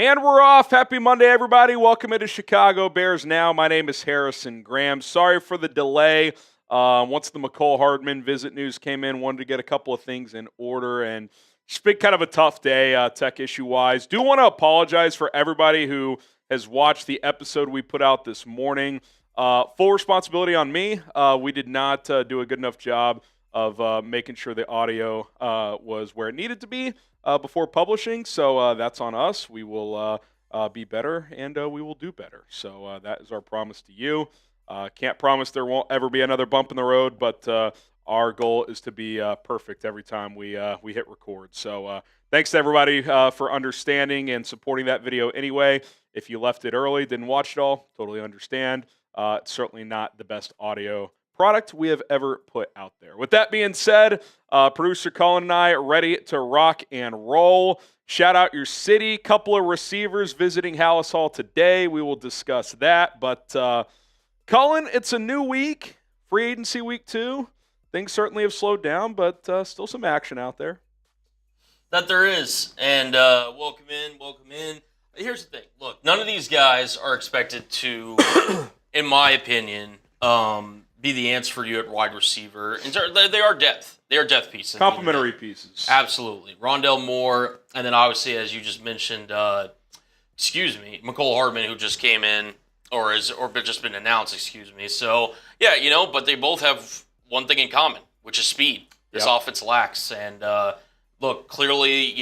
And we're off. Happy Monday, everybody. Welcome into Chicago Bears Now. My name is Harrison Graham. Sorry for the delay. Once the Mecole Hardman visit news came in, wanted to get a couple of things in order, and it's been kind of a tough day tech issue-wise. Do want to apologize for everybody who has watched the episode we put out this morning. Full responsibility on me. We did not do a good enough job of making sure the audio was where it needed to be before publishing, so that's on us. We will be better, and we will do better. So that is our promise to you. Can't promise there won't ever be another bump in the road, but our goal is to be perfect every time we hit record. So thanks to everybody for understanding and supporting that video anyway. If you left it early, didn't watch it all, totally understand. It's certainly not the best audio product we have ever put out there. With that being said, producer Colin and I are ready to rock and roll. Shout out your city. Couple of receivers visiting Halas Hall today. We will discuss that. But Colin, it's a new week. Free agency week 2. Things certainly have slowed down, but still some action out there. That there is. And welcome in. Here's the thing. Look, none of these guys are expected to, in my opinion, be the answer for you at wide receiver. They are depth. They are depth pieces. Complementary pieces. Absolutely. Rondale Moore, and then obviously, as you just mentioned, Mecole Hardman, who just came in, or just been announced, So, yeah, but they both have one thing in common, which is speed. This offense lacks. And, look, clearly,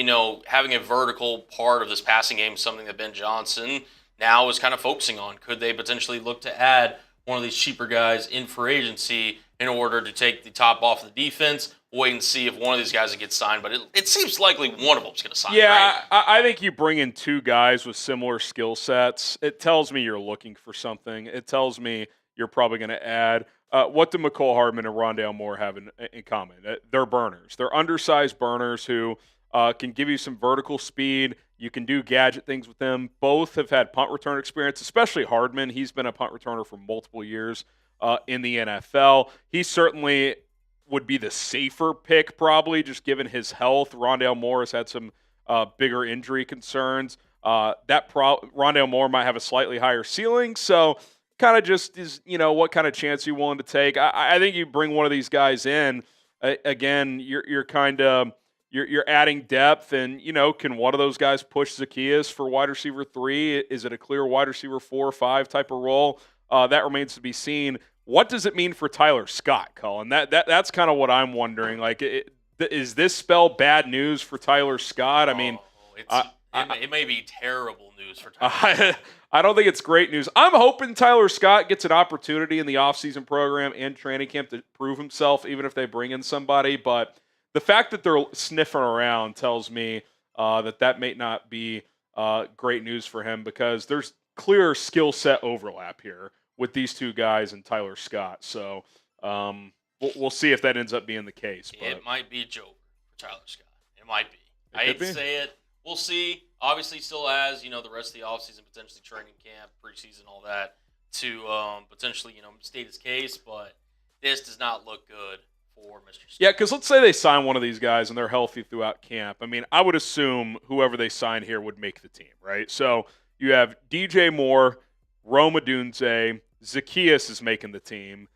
having a vertical part of this passing game is something that Ben Johnson now is kind of focusing on. Could they potentially look to add one of these cheaper guys in for agency in order to take the top off the defense? Wait and see if one of these guys gets signed, but it seems likely one of them is going to sign. Yeah, right? I think you bring in two guys with similar skill sets. It tells me you're looking for something. It tells me you're probably going to add. What do Mecole Hardman and Rondale Moore have in common? They're burners. They're undersized burners who can give you some vertical speed. You can do gadget things with them. Both have had punt return experience, especially Hardman. He's been a punt returner for multiple years in the NFL. He certainly would be the safer pick, probably, just given his health. Rondale Moore has had some bigger injury concerns. Rondale Moore might have a slightly higher ceiling, so kind of just is, what kind of chance you willing to take. I think you bring one of these guys in, again, you're kind of you're adding depth, and can one of those guys push Zaccheus for wide receiver 3? Is it a clear wide receiver 4 or 5 type of role? That remains to be seen. What does it mean for Tyler Scott, Colin? That's kind of what I'm wondering. Like, is this spell bad news for Tyler Scott? I mean, it may be terrible news for Tyler Scott. I don't think it's great news. I'm hoping Tyler Scott gets an opportunity in the offseason program and training camp to prove himself, even if they bring in somebody. But the fact that they're sniffing around tells me that may not be great news for him, because there's clear skill set overlap here with these two guys and Tyler Scott. So we'll see if that ends up being the case. But it might be a joke for Tyler Scott. It might be. I hate to say it. We'll see. Obviously, still has, the rest of the offseason, potentially training camp, preseason, all that, to potentially, state his case. But this does not look good for Mr. Scott. Yeah, because let's say they sign one of these guys and they're healthy throughout camp. I mean, I would assume whoever they sign here would make the team, right? So you have DJ Moore, Rome Odunze, Zaccheus is making the team.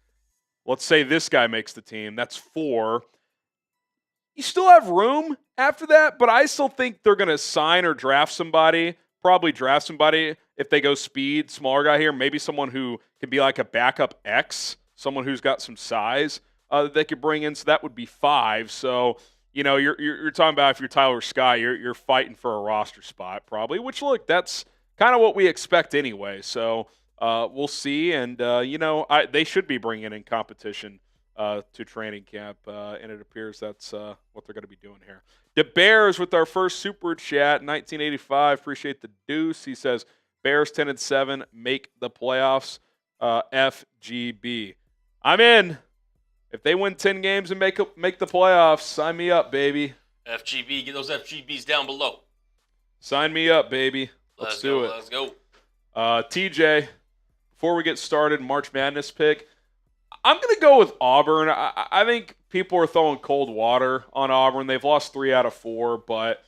Let's say this guy makes the team. That's 4. You still have room after that, but I still think they're going to sign or draft somebody, probably draft somebody if they go speed, smaller guy here, maybe someone who can be like a backup X, someone who's got some size that they could bring in. So that would be 5. So, you're talking about, if you're Tyler Scott, you're fighting for a roster spot probably, which, look, that's kind of what we expect anyway. So we'll see. And, they should be bringing in competition to training camp, and it appears that's what they're going to be doing here. The Bears with our first super chat, 1985. Appreciate the deuce. He says, Bears 10-7, make the playoffs. FGB. I'm in. If they win 10 games and make the playoffs, sign me up, baby. FGB, get those FGBs down below. Sign me up, baby. Let's do it. Let's go. TJ, before we get started, March Madness pick, I'm going to go with Auburn. I think people are throwing cold water on Auburn. They've lost 3 out of 4, but,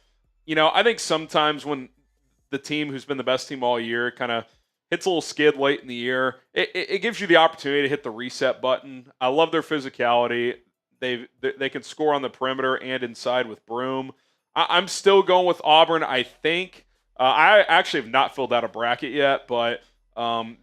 I think sometimes when the team who's been the best team all year kind of hits a little skid late in the year, it gives you the opportunity to hit the reset button. I love their physicality. They can score on the perimeter and inside with Broom. I'm still going with Auburn, I think. I actually have not filled out a bracket yet, but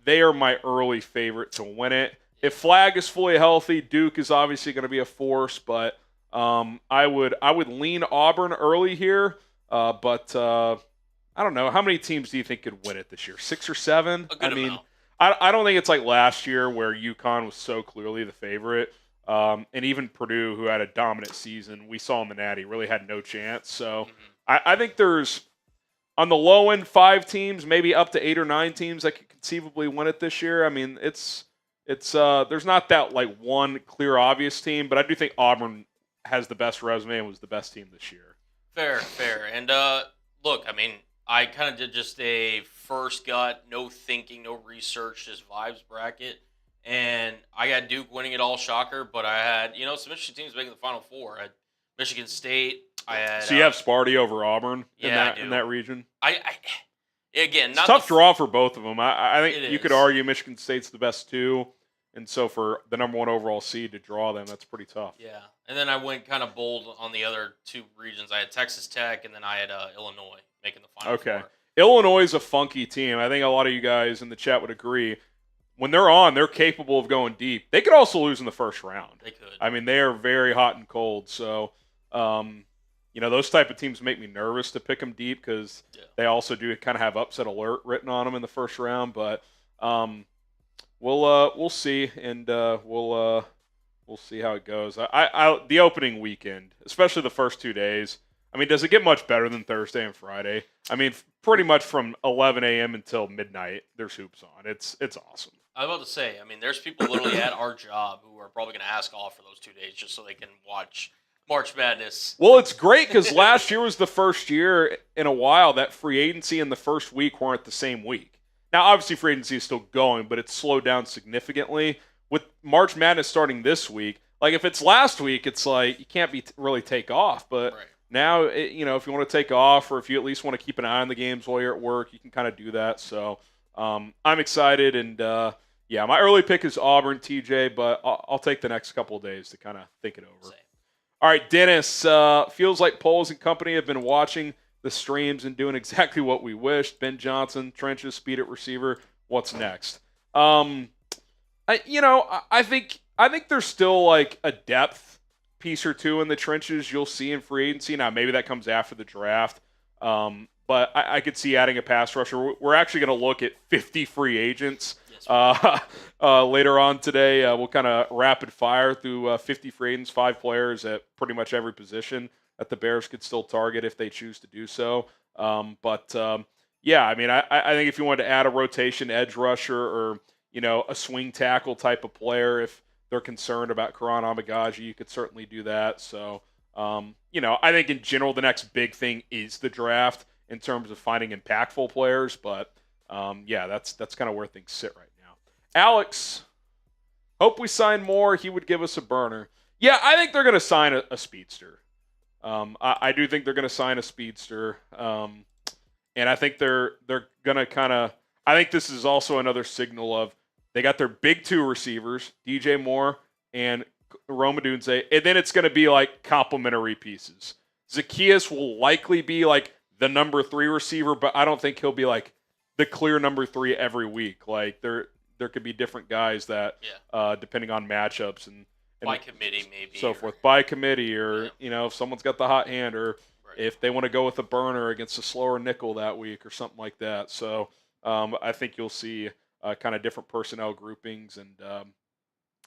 they are my early favorite to win it. If Flagg is fully healthy, Duke is obviously going to be a force, but I would lean Auburn early here. But I don't know. How many teams do you think could win it this year? 6 or 7? A good amount. I don't think it's like last year where UConn was so clearly the favorite. And even Purdue, who had a dominant season, we saw in the Natty, really had no chance. So I think there's, on the low end, 5 teams, maybe up to 8 or 9 teams that could conceivably win it this year. I mean, it's there's not that like one clear obvious team, but I do think Auburn has the best resume and was the best team this year. Fair. And look, I mean, I kind of did just a first gut, no thinking, no research, just vibes bracket. And I got Duke winning it all, shocker. But I had, some interesting teams making the Final Four. I had Michigan State. I had. So you have Sparty over Auburn in that region? Again, it's not tough draw for both of them. I think you is. could argue Michigan State's the best 2. And so for the number 1 overall seed to draw them, that's pretty tough. Yeah. And then I went kind of bold on the other 2 regions. I had Texas Tech, and then I had Illinois making the Final Four. Okay. Illinois is a funky team. I think a lot of you guys in the chat would agree. When they're on, they're capable of going deep. They could also lose in the first round. They could. I mean, they are very hot and cold. So, those type of teams make me nervous to pick them deep because they also do kind of have upset alert written on them in the first round. But we'll see, and we'll see how it goes. The opening weekend, especially the first 2 days. I mean, does it get much better than Thursday and Friday? I mean, pretty much from 11 a.m. until midnight, there's hoops on. It's awesome. I was about to say, I mean, there's people literally at our job who are probably going to ask off for those 2 days just so they can watch March Madness. Well, it's great because last year was the first year in a while that free agency and the first week weren't the same week. Now, obviously, free agency is still going, but it's slowed down significantly. With March Madness starting this week, like if it's last week, it's like you can't really take off. But now, if you want to take off or if you at least want to keep an eye on the games while you're at work, you can kind of do that. So I'm excited. And, my early pick is Auburn, TJ, but I'll take the next couple of days to kind of think it over. Same. All right, Dennis, feels like Poles and company have been watching the streams and doing exactly what we wished. Ben Johnson, trenches, speed at receiver. What's next? I think there's still like a depth piece or 2 in the trenches you'll see in free agency. Now, maybe that comes after the draft, but I could see adding a pass rusher. We're actually going to look at 50 free agents later on today. We'll kind of rapid fire through 50 free agents, 5 players at pretty much every position that the Bears could still target if they choose to do so. I mean, I think if you wanted to add a rotation edge rusher or, a swing tackle type of player, if they're concerned about Karan Amagaji, you could certainly do that. So, I think in general, the next big thing is the draft in terms of finding impactful players. But, that's kind of where things sit right now. Alex, hope we sign Moore. He would give us a burner. Yeah, I think they're going to sign a speedster. I do think they're going to sign a speedster. And I think they're going to kind of – I think this is also another signal of they got their big 2 receivers, DJ Moore and Rome Odunze, and then it's going to be like complementary pieces. Zaccheus will likely be like the number 3 receiver, but I don't think he'll be like the clear number 3 every week. Like there could be different guys that depending on matchups and by committee maybe. So forth. By committee or, if someone's got the hot hand or if they want to go with a burner against a slower nickel that week or something like that. So I think you'll see kind of different personnel groupings and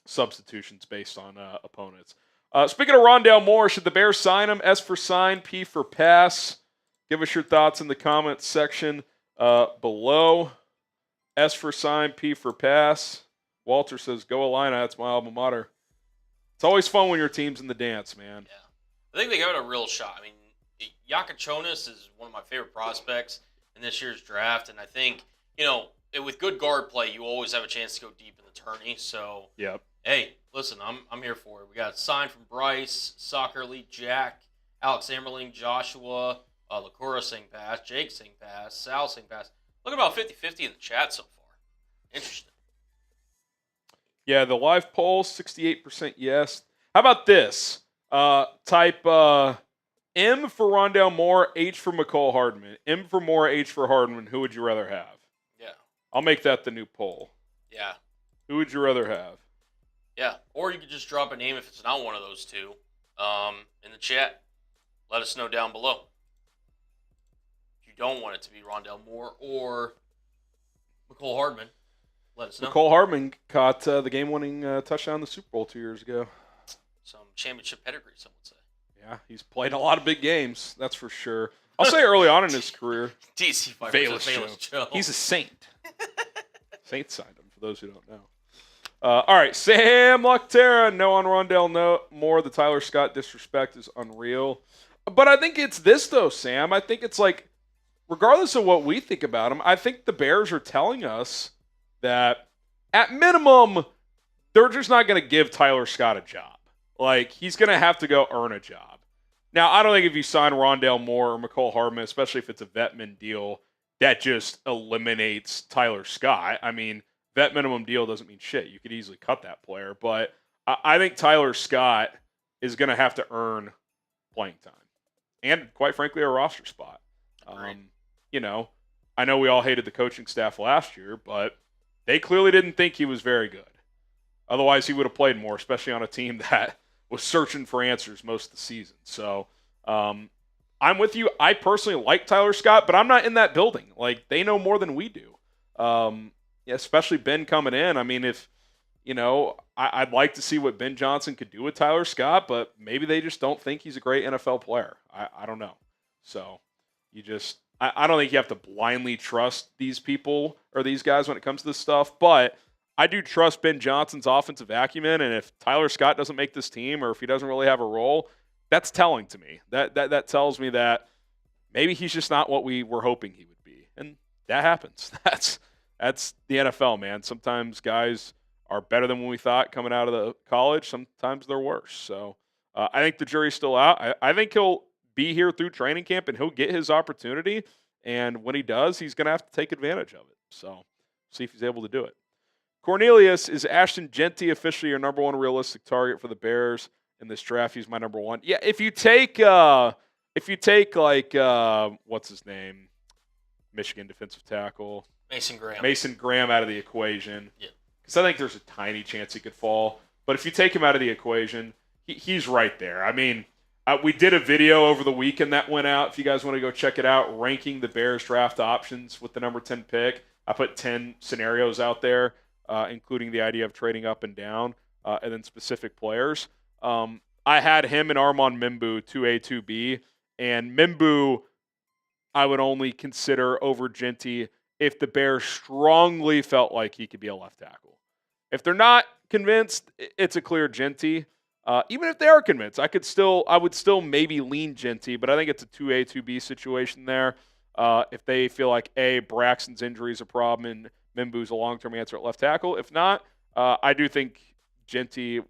substitutions based on opponents. Speaking of Rondale Moore, should the Bears sign him? S for sign, P for pass. Give us your thoughts in the comments section below. S for sign, P for pass. Walter says, go Illini. That's my alma mater. It's always fun when your team's in the dance, man. Yeah. I think they got a real shot. I mean, Yakachonis is one of my favorite prospects in this year's draft, and I think, with good guard play, you always have a chance to go deep in the tourney. So, hey, listen, I'm here for it. We got a sign from Bryce, Soccer Elite Jack, Alex Amberling, Joshua, LaCoura saying pass. Jake saying pass. Sal saying pass. Look at about 50-50 in the chat so far. Interesting. Yeah, the live poll, 68% yes. How about this? Type M for Rondale Moore, H for Mecole Hardman. M for Moore, H for Hardman. Who would you rather have? Yeah. I'll make that the new poll. Yeah. Who would you rather have? Yeah. Or you could just drop a name if it's not one of those two in the chat. Let us know down below. If you don't want it to be Rondale Moore or Mecole Hardman, let us know. Mecole Hardman caught the game-winning touchdown in the Super Bowl 2 years ago. Some championship pedigree, some would say. Yeah, he's played a lot of big games, that's for sure. I'll say early on in his career. DC Valus Joe. He's a saint. Saint signed him, for those who don't know. All right, Sam Luctera, no on Rondale Moore. The Tyler Scott disrespect is unreal. But I think it's this, though, Sam. I think it's like, regardless of what we think about him, I think the Bears are telling us that, at minimum, they're just not going to give Tyler Scott a job. Like, he's going to have to go earn a job. Now, I don't think if you sign Rondale Moore or Mecole Hardman, especially if it's a vetman deal, that just eliminates Tyler Scott. I mean, vet minimum deal doesn't mean shit. You could easily cut that player. But I think Tyler Scott is going to have to earn playing time. And, quite frankly, a roster spot. You know, I know we all hated the coaching staff last year, but they clearly didn't think he was very good. Otherwise, he would have played more, especially on a team that was searching for answers most of the season. So, I'm with you. I personally like Tyler Scott, but I'm not in that building. Like, they know more than we do. Especially Ben coming in. I mean, if, you know, I'd like to see what Ben Johnson could do with Tyler Scott, but maybe they just don't think he's a great NFL player. I don't know. So, I don't think you have to blindly trust these people or these guys when it comes to this stuff, but I do trust Ben Johnson's offensive acumen, and if Tyler Scott doesn't make this team or if he doesn't really have a role, that's telling to me. That tells me that maybe he's just not what we were hoping he would be, and that happens. That's the NFL, man. Sometimes guys are better than when we thought coming out of the college. Sometimes they're worse. So I think the jury's still out. I think he'll be here through training camp, and he'll get his opportunity, and when he does, he's going to have to take advantage of it. So see if he's able to do it. Cornelius, is Ashton Jeanty officially your number one realistic target for the Bears in this draft? He's my number one. Yeah, if you take like what's his name, Michigan defensive tackle Mason Graham out of the equation, yeah, because I think there's a tiny chance he could fall. But if you take him out of the equation, he's right there. I mean, we did a video over the weekend that went out. If you guys want to go check it out, ranking the Bears draft options with the number 10 pick. I put 10 scenarios out there. Including the idea of trading up and down, and then specific players. I had him and Armand Mimbu, 2A, 2B, and Mimbu I would only consider over Jeanty if the Bears strongly felt like he could be a left tackle. If they're not convinced, it's a clear Jeanty. Even if they are convinced, I would still maybe lean Jeanty, but I think it's a 2A, 2B situation there. If they feel like, A, Braxton's injury is a problem and Mimbu's a long-term answer at left tackle. If not, I do think Jeanty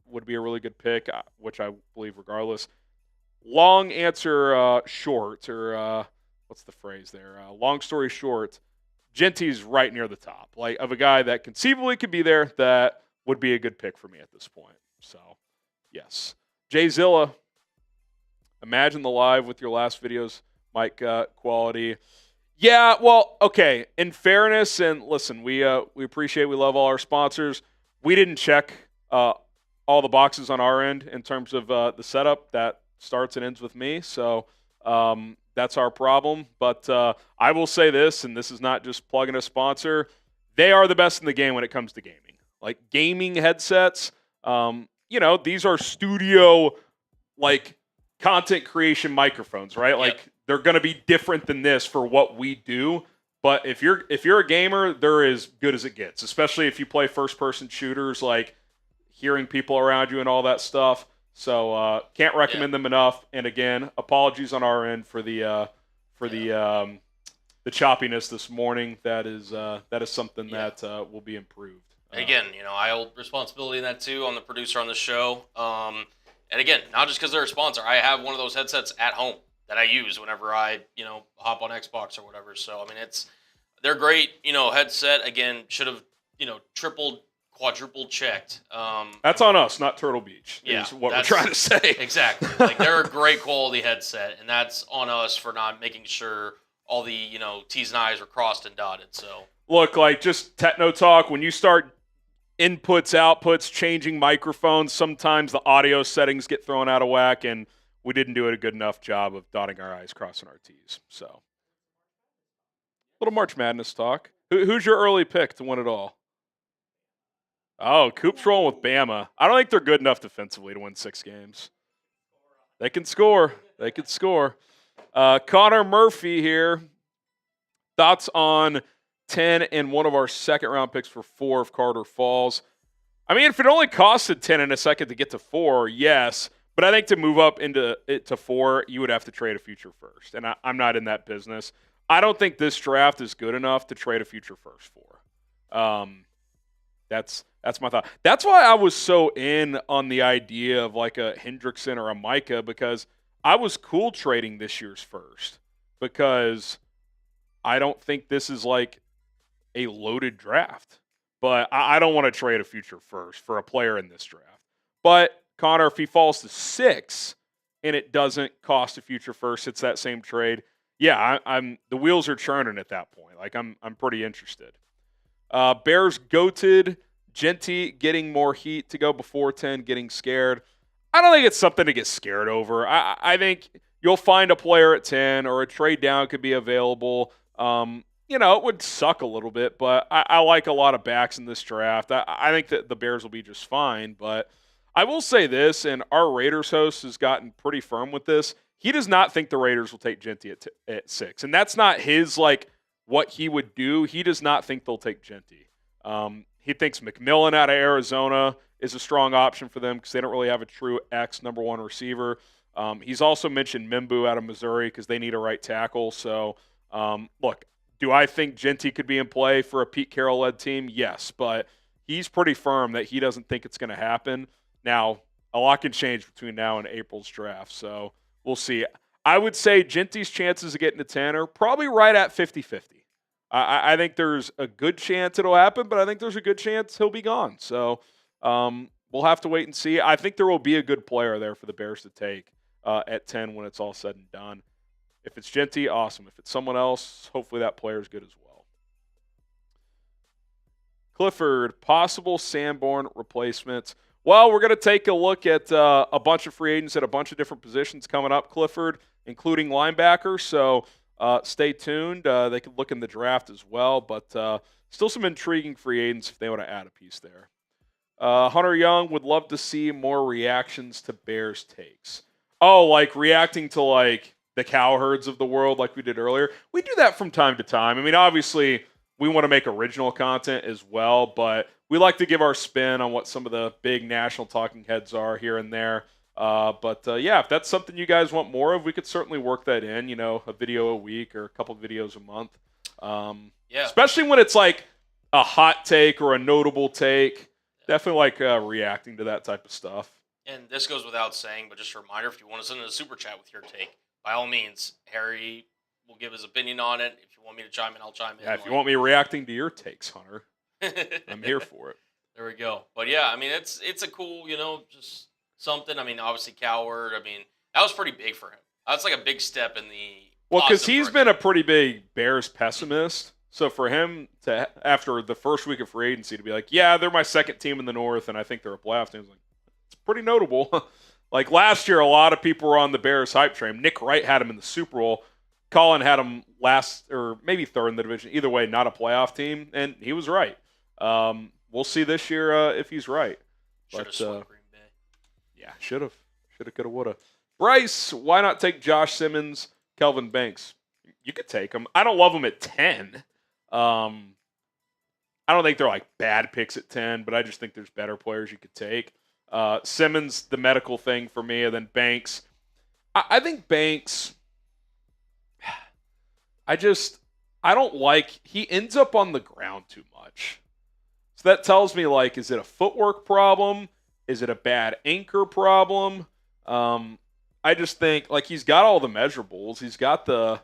would be a really good pick, which I believe regardless. Long answer short, or what's the phrase there? Long story short, Jeanty's right near the top, like of a guy that conceivably could be there that would be a good pick for me at this point. So, yes. Jay Zilla, imagine the live with your last videos, mic quality. Yeah, well, okay. In fairness, and listen, we appreciate, we love all our sponsors. We didn't check all the boxes on our end in terms of the setup. That starts and ends with me, so that's our problem. But I will say this, and this is not just plugging a sponsor. They are the best in the game when it comes to gaming. Like gaming headsets, these are studio, like, content creation microphones, right? Like, yep. They're going to be different than this for what we do. But if you're a gamer, they're as good as it gets, especially if you play first-person shooters, like hearing people around you and all that stuff. So can't recommend them enough. And again, apologies on our end for the choppiness this morning. That is something that will be improved. Again, I hold responsibility in that too on the producer on the show. And again, not just because they're a sponsor. I have one of those headsets at home that I use whenever I, hop on Xbox or whatever. So, I mean, they're great, headset. Again, should have, tripled, quadrupled checked. That's on us, not Turtle Beach, yeah, is what we're trying to say. Exactly. Like, they're a great quality headset, and that's on us for not making sure all the, T's and I's are crossed and dotted. So, look, like, just techno talk, when you start inputs, outputs, changing microphones, sometimes the audio settings get thrown out of whack, and we didn't do a good enough job of dotting our I's, crossing our T's. So, little March Madness talk. Who's your early pick to win it all? Oh, Coop's rolling with Bama. I don't think they're good enough defensively to win 6 games. They can score. They can score. Connor Murphy here. Thoughts on 10 and one of our second-round picks for 4 if Carter falls? I mean, if it only costed 10 in a second to get to 4, yes. But I think to move up into it to 4, you would have to trade a future first. And I'm not in that business. I don't think this draft is good enough to trade a future first for. That's my thought. That's why I was so in on the idea of like a Hendrickson or a Micah, because I was cool trading this year's first, because I don't think this is like a loaded draft. But I don't want to trade a future first for a player in this draft. But Connor, if he falls to 6 and it doesn't cost a future first, it's that same trade. Yeah, I'm the wheels are churning at that point. Like I'm pretty interested. Bears goated. Jeanty getting more heat to go before 10, getting scared. I don't think it's something to get scared over. I think you'll find a player at 10 or a trade down could be available. It would suck a little bit, but I like a lot of backs in this draft. I think that the Bears will be just fine, but I will say this, and our Raiders host has gotten pretty firm with this. He does not think the Raiders will take Jeanty at 6, and that's not his, what he would do. He does not think they'll take Jeanty. He thinks McMillan out of Arizona is a strong option for them because they don't really have a true number 1 receiver. He's also mentioned Mimbu out of Missouri because they need a right tackle. So, look, do I think Jeanty could be in play for a Pete Carroll-led team? Yes, but he's pretty firm that he doesn't think it's going to happen. Now, a lot can change between now and April's draft, so we'll see. I would say Jeanty's chances of getting to 10 are probably right at 50-50. I think there's a good chance it'll happen, but I think there's a good chance he'll be gone. So we'll have to wait and see. I think there will be a good player there for the Bears to take at 10 when it's all said and done. If it's Jeanty, awesome. If it's someone else, hopefully that player is good as well. Clifford, possible Sanborn replacements. Well, we're going to take a look at a bunch of free agents at a bunch of different positions coming up, Clifford, including linebacker. So stay tuned. They could look in the draft as well, but still some intriguing free agents if they want to add a piece there. Hunter Young would love to see more reactions to Bears takes. Oh, like reacting to the Cowherds of the world like we did earlier. We do that from time to time. I mean, obviously, we want to make original content as well, but we like to give our spin on what some of the big national talking heads are here and there. If that's something you guys want more of, we could certainly work that in, a video a week or a couple videos a month. Especially when it's like a hot take or a notable take. Definitely reacting to that type of stuff. And this goes without saying, but just a reminder, if you want to send in a super chat with your take, by all means, Harry will give his opinion on it. If you want me to chime in, I'll chime in. Yeah, if you want me reacting to your takes, Hunter, I'm here for it. There we go. But yeah, I mean, it's a cool, just something. I mean, obviously Cowherd. I mean, that was pretty big for him. That's like a big step in the. Well, because he's been a pretty big Bears pessimist. So for him to, after the first week of free agency, to be like, yeah, they're my second team in the North, and I think they're a playoff team, it's pretty notable. Like last year, a lot of people were on the Bears hype train. Nick Wright had him in the Super Bowl. Colin had him last, or maybe third in the division. Either way, not a playoff team, and he was right. We'll see this year if he's right. Should have swept Green Bay. Yeah, should have. Should have, could have, would have. Bryce, why not take Josh Simmons, Kelvin Banks? You could take them. I don't love them at 10. I don't think they're bad picks at 10, but I just think there's better players you could take. Simmons, the medical thing for me, and then Banks. I think Banks, I don't like, he ends up on the ground too much. So that tells me, is it a footwork problem? Is it a bad anchor problem? I just think like he's got all the measurables. He's got the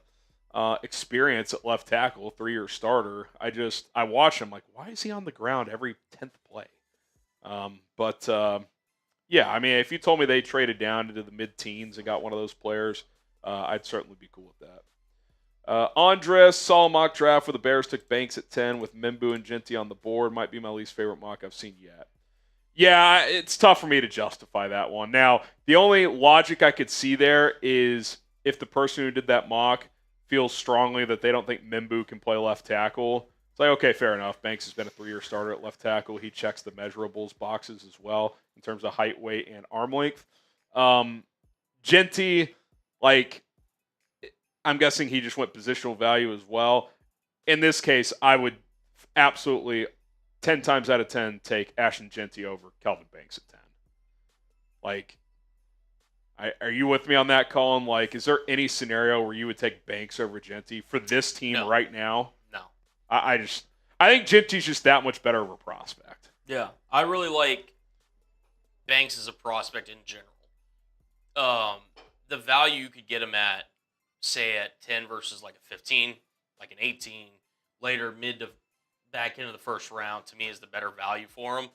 experience at left tackle, 3-year starter. I watch him like, why is he on the ground every 10th play? Yeah, I mean, if you told me they traded down into the mid-teens and got one of those players, I'd certainly be cool with that. Andres saw a mock draft where the Bears took Banks at 10 with M'Bendu and Jeanty on the board. Might be my least favorite mock I've seen yet. Yeah, it's tough for me to justify that one. Now, the only logic I could see there is if the person who did that mock feels strongly that they don't think M'Bendu can play left tackle. It's like, okay, fair enough. Banks has been a 3-year starter at left tackle. He checks the measurables boxes as well in terms of height, weight, and arm length. Jeanty, like, I'm guessing he just went positional value as well. In this case, I would absolutely 10 times out of 10 take Ashton Jeanty over Kelvin Banks at 10. Like, are you with me on that, Colin? Like, is there any scenario where you would take Banks over Jeanty for this team right now? No. I think Jeanty's just that much better of a prospect. Yeah, I really like Banks as a prospect in general. The value you could get him at, say at 10 versus like a 15, like an 18, later mid to back into the first round, to me is the better value for him.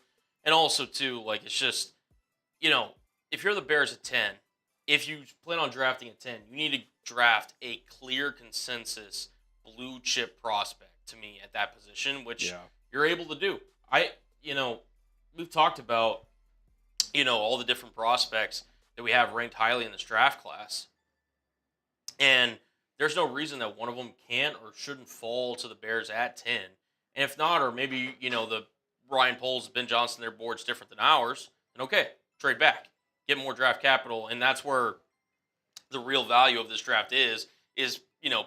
And also too, like it's just, if you're the Bears at 10, if you plan on drafting at 10, you need to draft a clear consensus blue chip prospect to me at that position, which you're able to do. We've talked about, all the different prospects that we have ranked highly in this draft class. And there's no reason that one of them can't or shouldn't fall to the Bears at 10. And if not, or maybe, the Ryan Poles, Ben Johnson, their board's different than ours, then okay, trade back. Get more draft capital, and that's where the real value of this draft is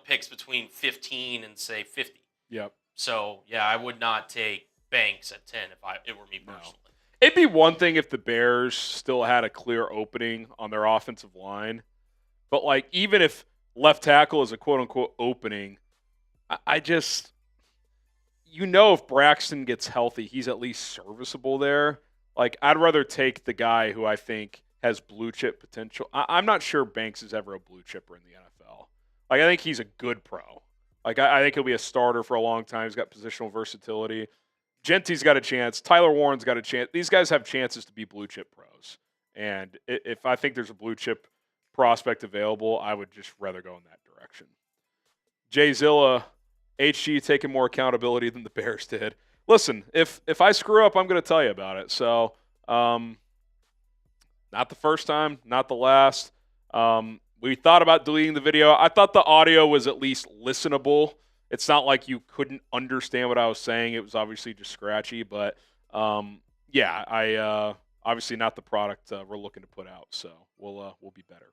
picks between 15 and say 50. Yep. So yeah, I would not take Banks at 10 if it were me personally. No. It'd be one thing if the Bears still had a clear opening on their offensive line, but like even if left tackle is a quote unquote opening, I just if Braxton gets healthy, he's at least serviceable there. Like I'd rather take the guy who I think has blue chip potential. I'm not sure Banks is ever a blue chipper in the NFL. Like I think he's a good pro. Like I think he'll be a starter for a long time. He's got positional versatility. Jeanty's got a chance. Tyler Warren's got a chance. These guys have chances to be blue chip pros. And if I think there's a blue chip prospect available, I would just rather go in that direction. Jay Zilla, HG taking more accountability than the Bears did. Listen, if I screw up, I'm going to tell you about it. So, not the first time, not the last. We thought about deleting the video. I thought the audio was at least listenable. It's not like you couldn't understand what I was saying. It was obviously just scratchy, but I obviously not the product we're looking to put out. So we'll be better.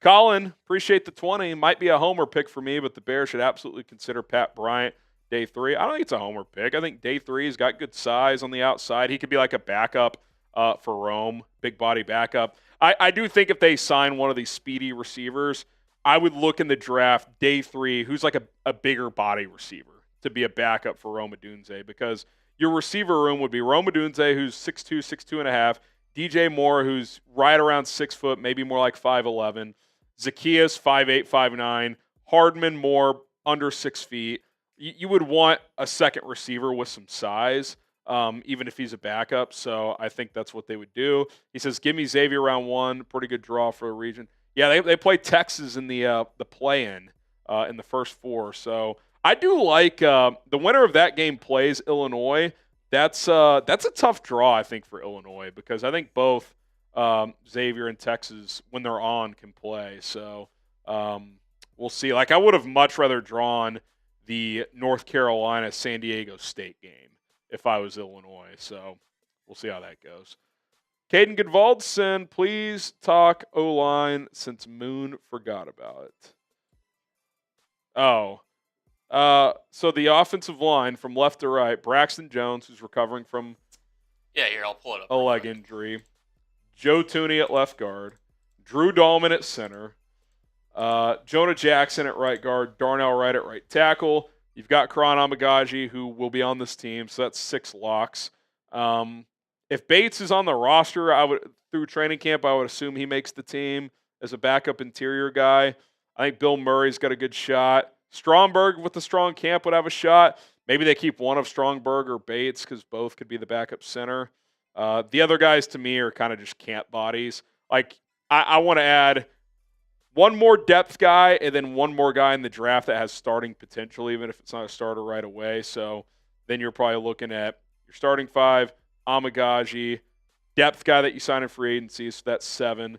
Colin, appreciate the 20. Might be a homer pick for me, but the Bears should absolutely consider Pat Bryant day 3. I don't think it's a homer pick. I think day 3 has got good size on the outside. He could be like a backup for Rome, big body backup. I do think if they sign one of these speedy receivers, I would look in the draft day 3 who's like a bigger body receiver to be a backup for Rome Odunze, because your receiver room would be Rome Odunze, who's 6'2", 6'2.5", DJ Moore, who's right around 6 foot, maybe more like 5'11", Zaccheus, 5'8", 5'9", Hardman, Moore, under 6 feet. You would want a second receiver with some size, even if he's a backup. So I think that's what they would do. He says, give me Xavier round 1. Pretty good draw for the region. Yeah, they play Texas in the play-in in the first 4. So I do like the winner of that game plays Illinois. That's a tough draw, I think, for Illinois, because I think both Xavier and Texas, when they're on, can play. So we'll see. Like I would have much rather drawn the North Carolina-San Diego State game if I was Illinois. So we'll see how that goes. Caden Goodvaldson, please talk O-line since Moon forgot about it. So the offensive line from left to right, Braxton Jones, who's recovering from I'll pull it up. A leg injury. Joe Tooney at left guard. Drew Dahlman at center. Jonah Jackson at right guard. Darnell Wright at right tackle. You've got Karan Amagaji, who will be on this team, so that's 6 locks. If Bates is on the roster, through training camp, I would assume he makes the team. as a backup interior guy. I think Bill Murray's got a good shot. Stromberg with the strong camp would have a shot. Maybe they keep one of Stromberg or Bates because both could be the backup center. The other guys to me are kind of just camp bodies. Like I want to add one more depth guy and then one more guy in the draft that has starting potential, even if it's not a starter right away. So then you're probably looking at your starting 5, Amagaji, depth guy that you sign in free agency, so that's 7.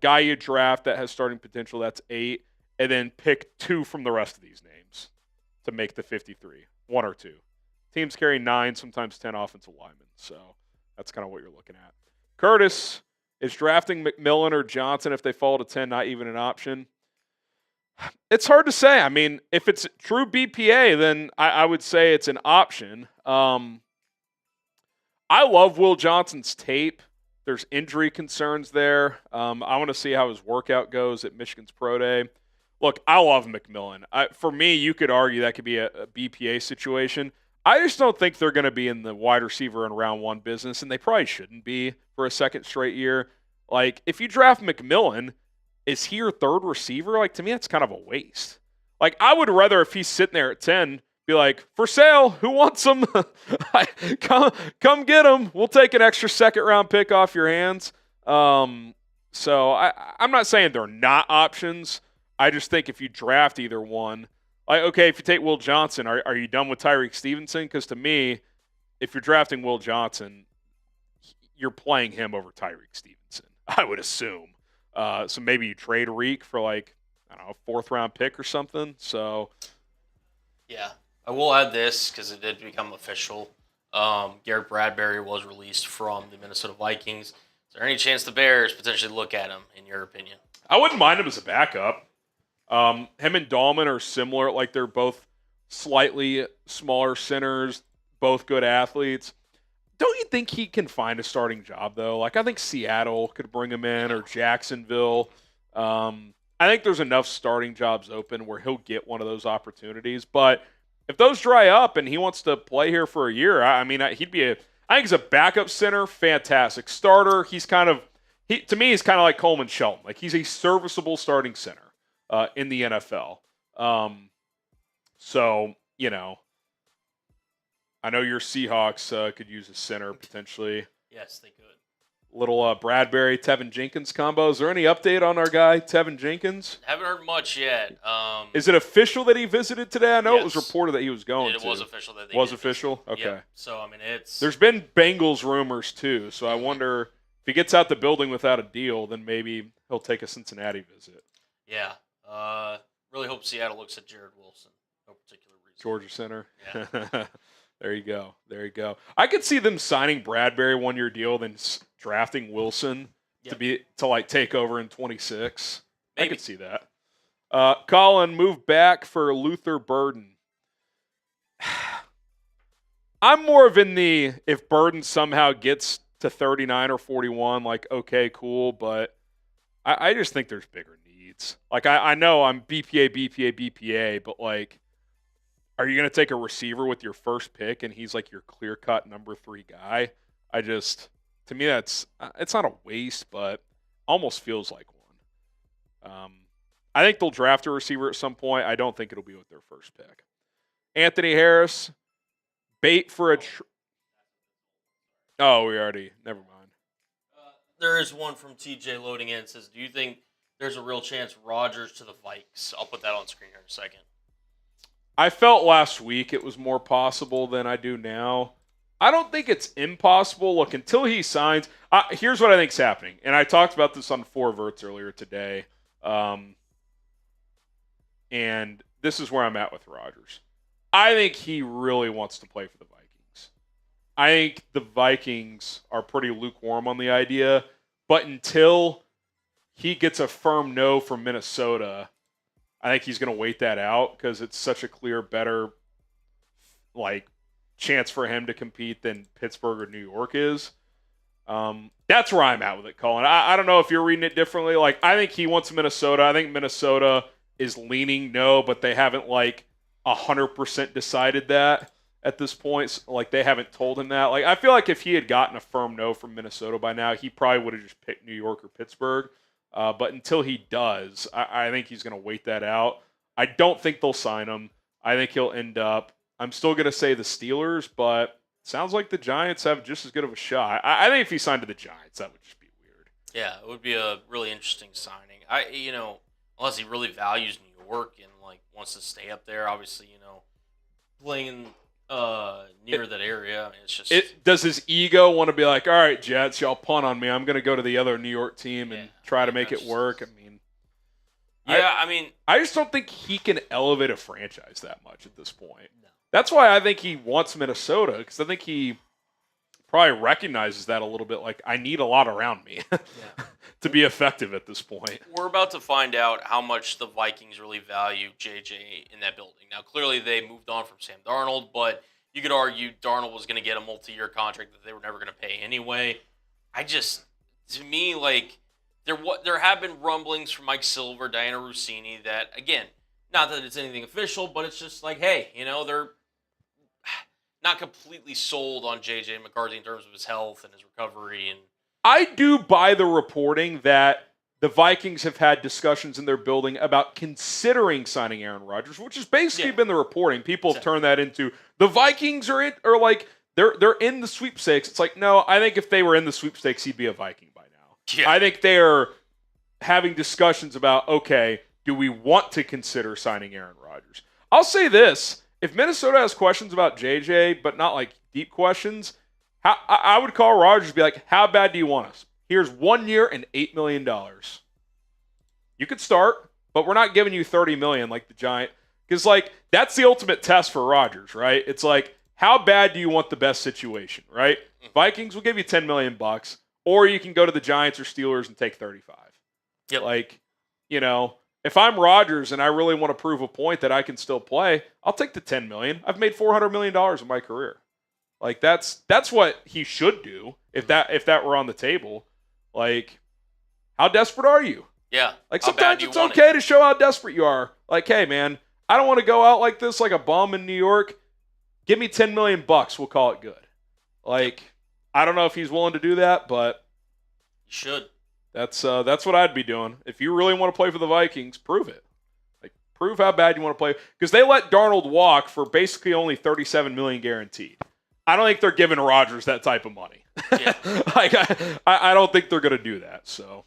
Guy you draft that has starting potential, that's 8. And then pick 2 from the rest of these names to make the 53, 1 or 2. Teams carry 9, sometimes 10 offensive linemen. So that's kind of what you're looking at. Curtis, is drafting McMillan or Johnson if they fall to 10 not even an option? It's hard to say. I mean, if it's true BPA, then I would say it's an option. I love Will Johnson's tape. There's injury concerns there. I want to see how his workout goes at Michigan's Pro Day. Look, I love McMillan. For me, you could argue that could be a BPA situation. I just don't think they're going to be in the wide receiver in round 1 business, and they probably shouldn't be for a second straight year. Like, if you draft McMillan, is he your 3rd receiver? Like, to me, that's kind of a waste. Like, I would rather, if he's sitting there at 10, be like, for sale, who wants him? Come get him. We'll take an extra second-round pick off your hands. So I'm not saying they're not options. I just think if you draft either one, like, okay, if you take Will Johnson, are you done with Tyreek Stevenson? Because to me, if you're drafting Will Johnson, you're playing him over Tyreek Stevenson, I would assume. So maybe you trade Reek for, like, I don't know, a 4th-round pick or something. So, yeah. I will add this because it did become official. Garrett Bradbury was released from the Minnesota Vikings. Is there any chance the Bears potentially look at him, in your opinion? I wouldn't mind him as a backup. Him and Dahlman are similar. Like, they're both slightly smaller centers, both good athletes. Don't you think he can find a starting job, though? Like, I think Seattle could bring him in, or Jacksonville. I think there's enough starting jobs open where he'll get one of those opportunities. But if those dry up and he wants to play here for a year, I mean, he'd be I think he's a backup center, fantastic. Starter, to me, he's kind of like Coleman Shelton. Like, he's a serviceable starting center in the NFL. So, you know, I know your Seahawks could use a center potentially. Yes, they could. Little Bradbury, Tevin Jenkins combo. Is there any update on our guy, Tevin Jenkins? Haven't heard much yet. Is it official that he visited today? I know Yes. It was reported that he was going to. It was official that they Was did official? visit. Okay. Yep. So, I mean, There's been Bengals rumors, too, so I wonder if he gets out the building without a deal, then maybe he'll take a Cincinnati visit. Yeah. Really hope Seattle looks at Jared Wilson. No particular reason. Georgia Center. Yeah. There you go. I could see them signing Bradbury 1-year deal, then drafting Wilson to like take over in 26. Maybe. I could see that. Colin, move back for Luther Burden. I'm more of in the, if Burden somehow gets to 39 or 41, like, okay, cool, but I just think there's bigger needs. Like, I know I'm BPA, but, like, are you going to take a receiver with your first pick and he's like your clear-cut number 3 guy? To me, it's not a waste, but almost feels like one. I think they'll draft a receiver at some point. I don't think it'll be with their first pick. Anthony Harris, bait for a never mind. There is one from TJ loading in. It says, do you think there's a real chance Rodgers to the Vikes? I'll put that on screen here in a second. I felt last week it was more possible than I do now. I don't think it's impossible. Look, until he signs, here's what I think's happening. And I talked about this on 4 Verts earlier today. And this is where I'm at with Rodgers. I think he really wants to play for the Vikings. I think the Vikings are pretty lukewarm on the idea. But until he gets a firm no from Minnesota, I think he's going to wait that out because it's such a clear, better, like, chance for him to compete than Pittsburgh or New York is. That's where I'm at with it, Colin. I don't know if you're reading it differently. Like, I think he wants Minnesota. I think Minnesota is leaning no, but they haven't, like, 100% decided that at this point. Like, they haven't told him that. Like, I feel like if he had gotten a firm no from Minnesota by now, he probably would have just picked New York or Pittsburgh. But until he does, I think he's going to wait that out. I don't think they'll sign him. I think he'll end up, I'm still going to say the Steelers, but sounds like the Giants have just as good of a shot. I think if he signed to the Giants, that would just be weird. Yeah, it would be a really interesting signing. Unless he really values New York and wants to stay up there, obviously, playing near that area. It's just does his ego want to be like, all right, Jets, y'all punt on me. I'm going to go to the other New York team and try to make it work. I just don't think he can elevate a franchise that much at this point. No. That's why I think he wants Minnesota, because I think he probably recognizes that a little bit. Like, I need a lot around me to be effective at this point. We're about to find out how much the Vikings really value JJ in that building. Now, clearly they moved on from Sam Darnold, but you could argue Darnold was going to get a multi-year contract that they were never going to pay anyway. There have been rumblings from Mike Silver, Diana Rossini that, again, not that it's anything official, but it's just like, hey, they're not completely sold on J.J. McCarthy in terms of his health and his recovery. And I do buy the reporting that the Vikings have had discussions in their building about considering signing Aaron Rodgers, which has basically been the reporting. People have turned that into the Vikings they're in the sweepstakes. It's like, no, I think if they were in the sweepstakes, he'd be a Viking by now. Yeah. I think they're having discussions about, okay, do we want to consider signing Aaron Rodgers? I'll say this. If Minnesota has questions about JJ, but not like deep questions, I would call Rodgers and be like, how bad do you want us? Here's 1 year and $8 million. You could start, but we're not giving you $30 million like the Giant. Because, that's the ultimate test for Rodgers, right? It's like, how bad do you want the best situation, right? Vikings will give you $10 million, or you can go to the Giants or Steelers and take 35. Yep. If I'm Rodgers and I really want to prove a point that I can still play, I'll take the $10 million. I've made $400 million in my career. That's what he should do if that were on the table. How desperate are you? Yeah. Sometimes it's okay to show how desperate you are. Hey, man, I don't want to go out like this like a bum in New York. Give me $10 million. We'll call it good. I don't know if he's willing to do that, but you should. That's what I'd be doing. If you really want to play for the Vikings, prove it. Prove how bad you want to play. Because they let Darnold walk for basically only $37 million guaranteed. I don't think they're giving Rodgers that type of money. Yeah. I don't think they're going to do that. So,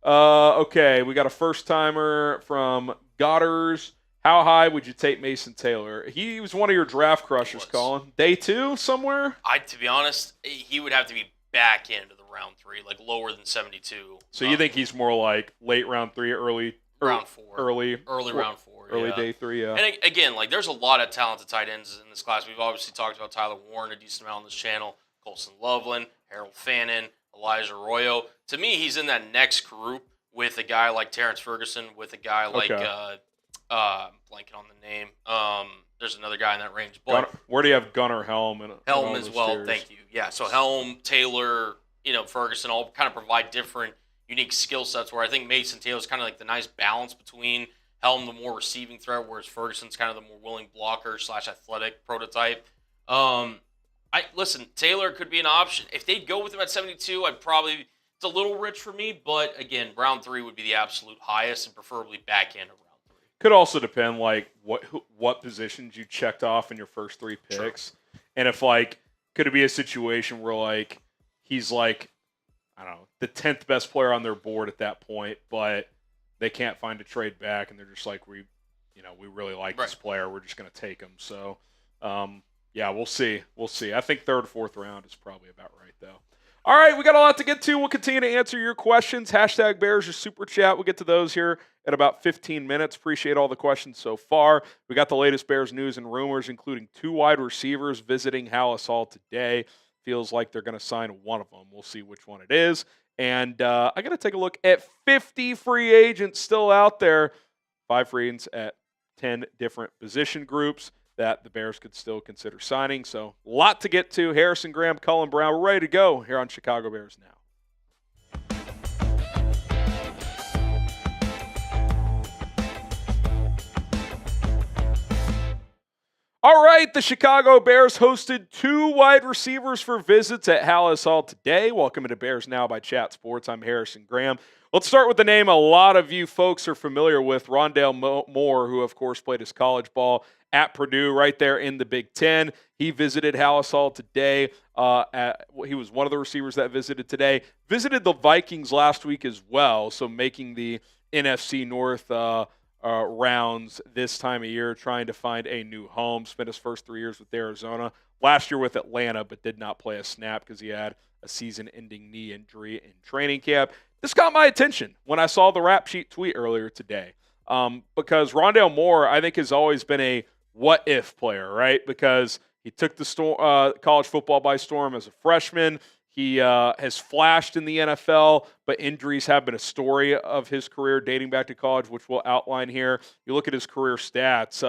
okay, we got a first-timer from Godders. How high would you take Mason Taylor? He was one of your draft crushers, Colin. Day 2 somewhere? To be honest, he would have to be back into the round 3, lower than 72. So you think he's more late round 3, early round 4, early round 4, early day 3, yeah. And again, there's a lot of talented tight ends in this class. We've obviously talked about Tyler Warren a decent amount on this channel, Colson Loveland, Harold Fannin, Elijah Arroyo. To me, he's in that next group with a guy like Terrence Ferguson, with a guy like blanking on the name. There's another guy in that range. But where do you have Gunnar, Helm, and Helm as well? Tiers? Thank you. Yeah, so Helm, Taylor, Ferguson all kind of provide different, unique skill sets. Where I think Mason Taylor's kind of the nice balance between Helm, the more receiving threat, whereas Ferguson's kind of the more willing blocker / athletic prototype. Listen, Taylor could be an option if they'd go with him at 72. It's a little rich for me, but again, round 3 would be the absolute highest, and preferably back end of round 3. Could also depend what positions you checked off in your first 3 picks, and if could it be a situation where he's I don't know, the 10th best player on their board at that point, but they can't find a trade back, and they're just we really like this player, we're just going to take him. So, yeah, we'll see. I think 3rd, 4th round is probably about right, though. All right, we got a lot to get to. We'll continue to answer your questions. Hashtag Bears or Super Chat. We'll get to those here in about 15 minutes. Appreciate all the questions so far. We got the latest Bears news and rumors, including 2 wide receivers visiting Halas Hall today. Feels like they're going to sign one of them. We'll see which one it is. And I got to take a look at 50 free agents still out there. 5 free agents at 10 different position groups that the Bears could still consider signing. So a lot to get to. Harrison Graham, Cullen Brown, we're ready to go here on Chicago Bears Now. All right, the Chicago Bears hosted 2 wide receivers for visits at Halas Hall today. Welcome to Bears Now by Chat Sports. I'm Harrison Graham. Let's start with the name a lot of you folks are familiar with, Rondale Moore, who, of course, played his college ball at Purdue right there in the Big Ten. He visited Halas Hall today. He was one of the receivers that visited today. Visited the Vikings last week as well, so making the NFC North rounds this time of year, trying to find a new home. Spent his first 3 years with Arizona. Last year with Atlanta, but did not play a snap because he had a season-ending knee injury in training camp. This got my attention when I saw the Rap Sheet tweet earlier today, because Rondale Moore, I think, has always been a what-if player, right? Because he took the college football by storm as a freshman. He has flashed in the NFL, but injuries have been a story of his career dating back to college, which we'll outline here. You look at his career stats,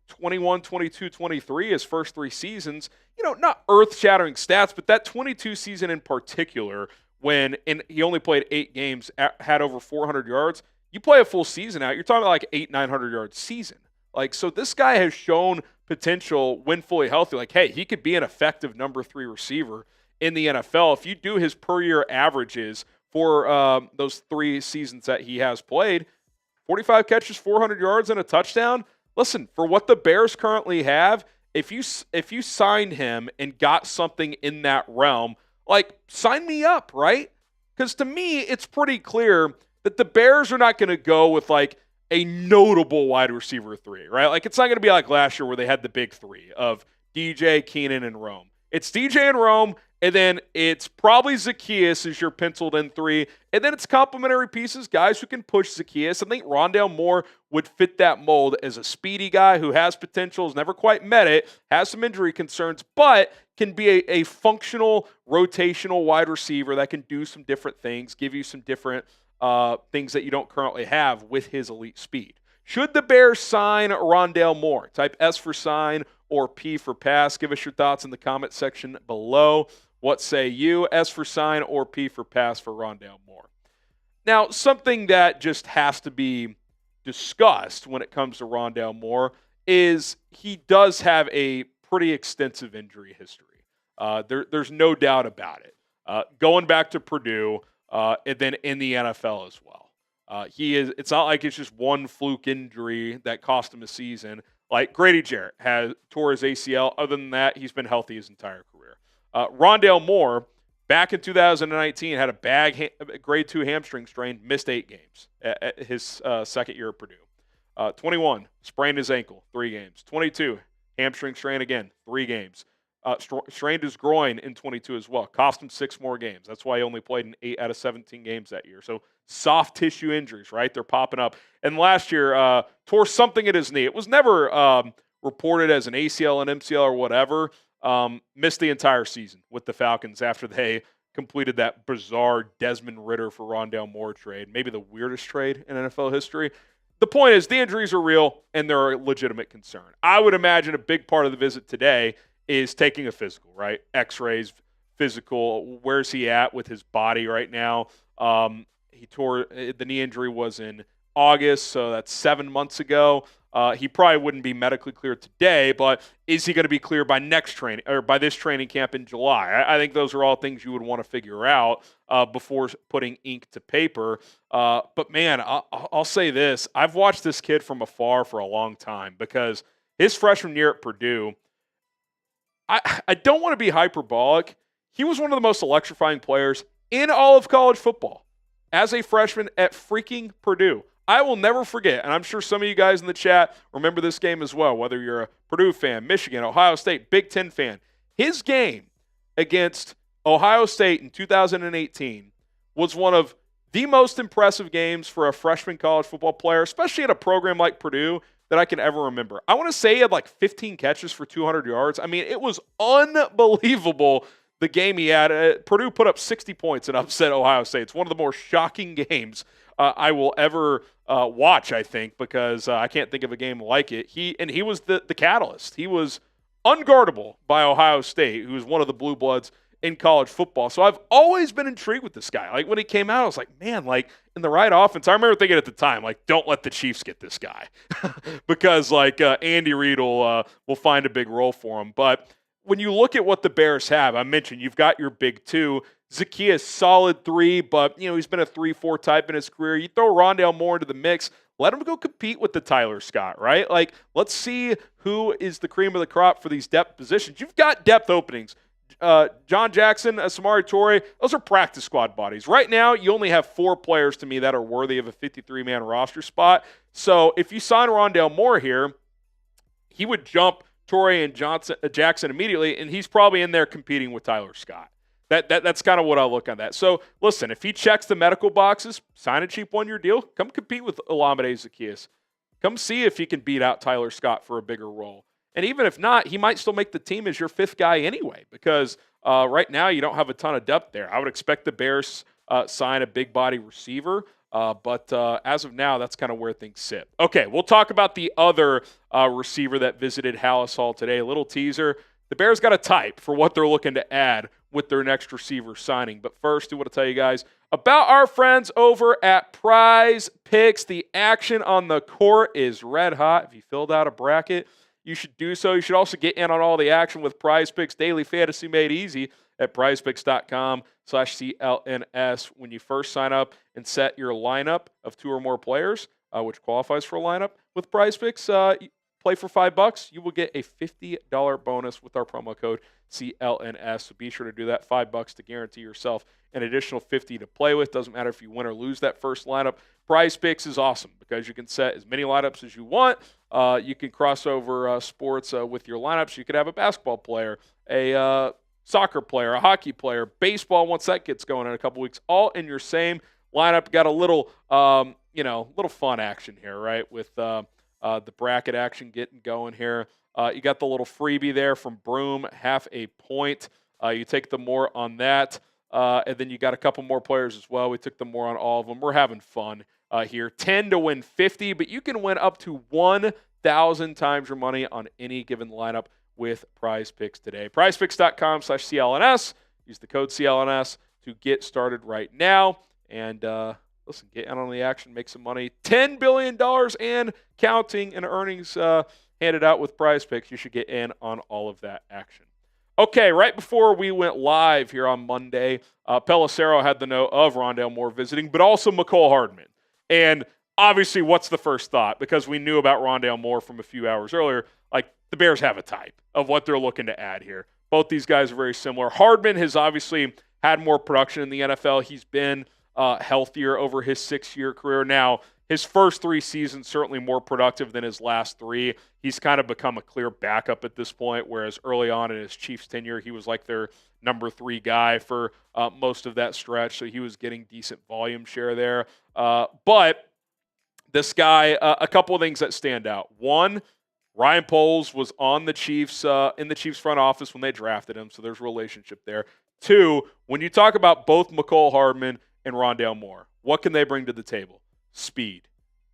21, 22, 23, his first 3 seasons, not earth-shattering stats, but that 22 season in particular, when he only played 8 games, had over 400 yards. You play a full season out, you're talking about like 900 yard season. So this guy has shown potential when fully healthy. Hey, he could be an effective number 3 receiver in the NFL. If you do his per year averages for those 3 seasons that he has played, 45 catches, 400 yards, and a touchdown. Listen, for what the Bears currently have, if you signed him and got something in that realm, sign me up, right? Because to me, it's pretty clear that the Bears are not going to go with a notable wide receiver 3, right? It's not going to be like last year where they had the big 3 of DJ, Keenan, and Rome. It's DJ and Rome, and then it's probably Zaccheus as your penciled in 3, and then it's complementary pieces, guys who can push Zaccheus. I think Rondale Moore would fit that mold as a speedy guy who has potential, has never quite met it, has some injury concerns, but can be a functional, rotational wide receiver that can do some different things, give you some different things that you don't currently have with his elite speed. Should the Bears sign Rondale Moore? Type S for sign or P for pass. Give us your thoughts in the comment section below. What say you? S for sign or P for pass for Rondale Moore? Now, something that just has to be discussed when it comes to Rondale Moore is he does have a pretty extensive injury history. There's no doubt about it. Going back to Purdue, and then in the NFL as well. It's not like it's just one fluke injury that cost him a season. Grady Jarrett tore his ACL. Other than that, he's been healthy his entire career. Rondale Moore, back in 2019, had a bad grade 2 hamstring strain, missed 8 games at his second year at Purdue. 21, sprained his ankle, 3 games. 22, hamstring strain again, 3 games. Strained his groin in 22 as well. Cost him 6 more games. That's why he only played in 8 out of 17 games that year. So soft tissue injuries, right? They're popping up. And last year, tore something at his knee. It was never reported as an ACL, an MCL, or whatever. Missed the entire season with the Falcons after they completed that bizarre Desmond Ridder for Rondale Moore trade. Maybe the weirdest trade in NFL history. The point is the injuries are real and they're a legitimate concern. I would imagine a big part of the visit today is taking a physical, right? X-rays, physical. Where's he at with his body right now? He tore the knee injury was in August, so that's 7 months ago. He probably wouldn't be medically cleared today, but is he going to be cleared by by this training camp in July? I think those are all things you would want to figure out before putting ink to paper. But man, I'll say this: I've watched this kid from afar for a long time because his freshman year at Purdue. I don't want to be hyperbolic. He was one of the most electrifying players in all of college football as a freshman at freaking Purdue. I will never forget, and I'm sure some of you guys in the chat remember this game as well, whether you're a Purdue fan, Michigan, Ohio State, Big Ten fan. His game against Ohio State in 2018 was one of the most impressive games for a freshman college football player, especially at a program like Purdue, that I can ever remember. I want to say he had 15 catches for 200 yards. I mean, it was unbelievable the game he had. Purdue put up 60 points and upset Ohio State. It's one of the more shocking games I will ever watch, I think, because I can't think of a game like it. He was the catalyst. He was unguardable by Ohio State, who was one of the blue bloods in college football. So I've always been intrigued with this guy. When he came out, I was like, man, in the right offense, I remember thinking at the time, don't let the Chiefs get this guy because Andy Reid will find a big role for him. But when you look at what the Bears have, I mentioned you've got your big 2, Zaccheus, solid 3, but he's been a 3-4 type in his career. You throw Rondale Moore into the mix, let him go compete with the Tyler Scott, right? Like, let's see who is the cream of the crop for these depth positions. You've got depth openings. John Jackson, Samori Toure, those are practice squad bodies. Right now, you only have 4 players to me that are worthy of a 53-man roster spot. So if you sign Rondale Moore here, he would jump Toure and Jackson immediately, and he's probably in there competing with Tyler Scott. That's kind of what I look on that. So listen, if he checks the medical boxes, sign a cheap 1-year deal, come compete with Olamide Zaccheus. Come see if he can beat out Tyler Scott for a bigger role. And even if not, he might still make the team as your 5th guy anyway, because right now you don't have a ton of depth there. I would expect the Bears sign a big body receiver, but as of now, that's kind of where things sit. Okay, we'll talk about the other receiver that visited Halas Hall today. A little teaser. The Bears got a type for what they're looking to add with their next receiver signing. But first, I want to tell you guys about our friends over at PrizePicks. The action on the court is red hot. If you filled out a bracket, you should do so. You should also get in on all the action with PrizePicks Daily Fantasy made easy at prizepicks.com/CLNS. When you first sign up and set your lineup of 2 or more players, which qualifies for a lineup with PrizePicks, play for $5. You will get a $50 bonus with our promo code CLNS. So be sure to do that. $5 to guarantee yourself an additional $50 to play with. Doesn't matter if you win or lose that first lineup. PrizePicks is awesome because you can set as many lineups as you want. You can cross over sports with your lineups. You could have a basketball player, a soccer player, a hockey player, baseball once that gets going in a couple weeks, all in your same lineup. Got a little, little fun action here, right? With the bracket action getting going here. You got the little freebie there from Broom, half a point. You take the more on that. And then you got a couple more players as well. We took the more on all of them. We're having fun here. 10 to win 50, but you can win up to 1,000 times your money on any given lineup with PrizePicks today. PrizePicks.com/CLNS. Use the code CLNS to get started right now. And listen, get in on the action, make some money. $10 billion and counting in earnings handed out with PrizePicks. You should get in on all of that action. Okay, right before we went live here on Monday, Pelissero had the note of Rondale Moore visiting, but also Mecole Hardman. And obviously, what's the first thought? Because we knew about Rondale Moore from a few hours earlier. Like, the Bears have a type of what they're looking to add here. Both these guys are very similar. Hardman has obviously had more production in the NFL. He's been healthier over his 6-year career. Now, his first 3 seasons certainly more productive than his last 3. He's kind of become a clear backup at this point, whereas early on in his Chiefs tenure, he was like their number 3 guy for most of that stretch, so he was getting decent volume share there. But this guy, a couple of things that stand out. One, Ryan Poles was on the Chiefs in the Chiefs front office when they drafted him, so there's a relationship there. 2, when you talk about both Mecole Hardman and Rondale Moore, what can they bring to the table? Speed.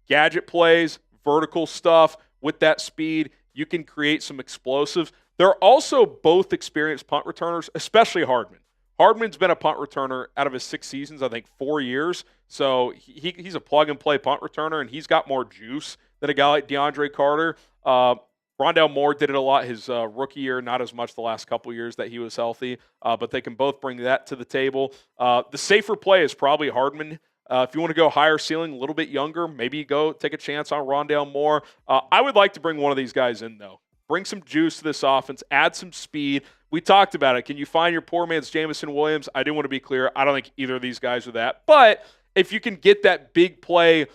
Gadget plays, vertical stuff. With that speed, you can create some explosives. They're also both experienced punt returners, especially Hardman. Hardman's been a punt returner out of his 6 seasons, I think 4 years. So he's a plug-and-play punt returner, and he's got more juice than a guy like DeAndre Carter. Rondale Moore did it a lot his rookie year, not as much the last couple years that he was healthy, but they can both bring that to the table. The safer play is probably Hardman. If you want to go higher ceiling, a little bit younger, maybe go take a chance on Rondale Moore. I would like to bring one of these guys in, though. Bring some juice to this offense, add some speed. We talked about it. Can you find your poor man's Jameson Williams? I do want to be clear. I don't think either of these guys are that. But if you can get that big play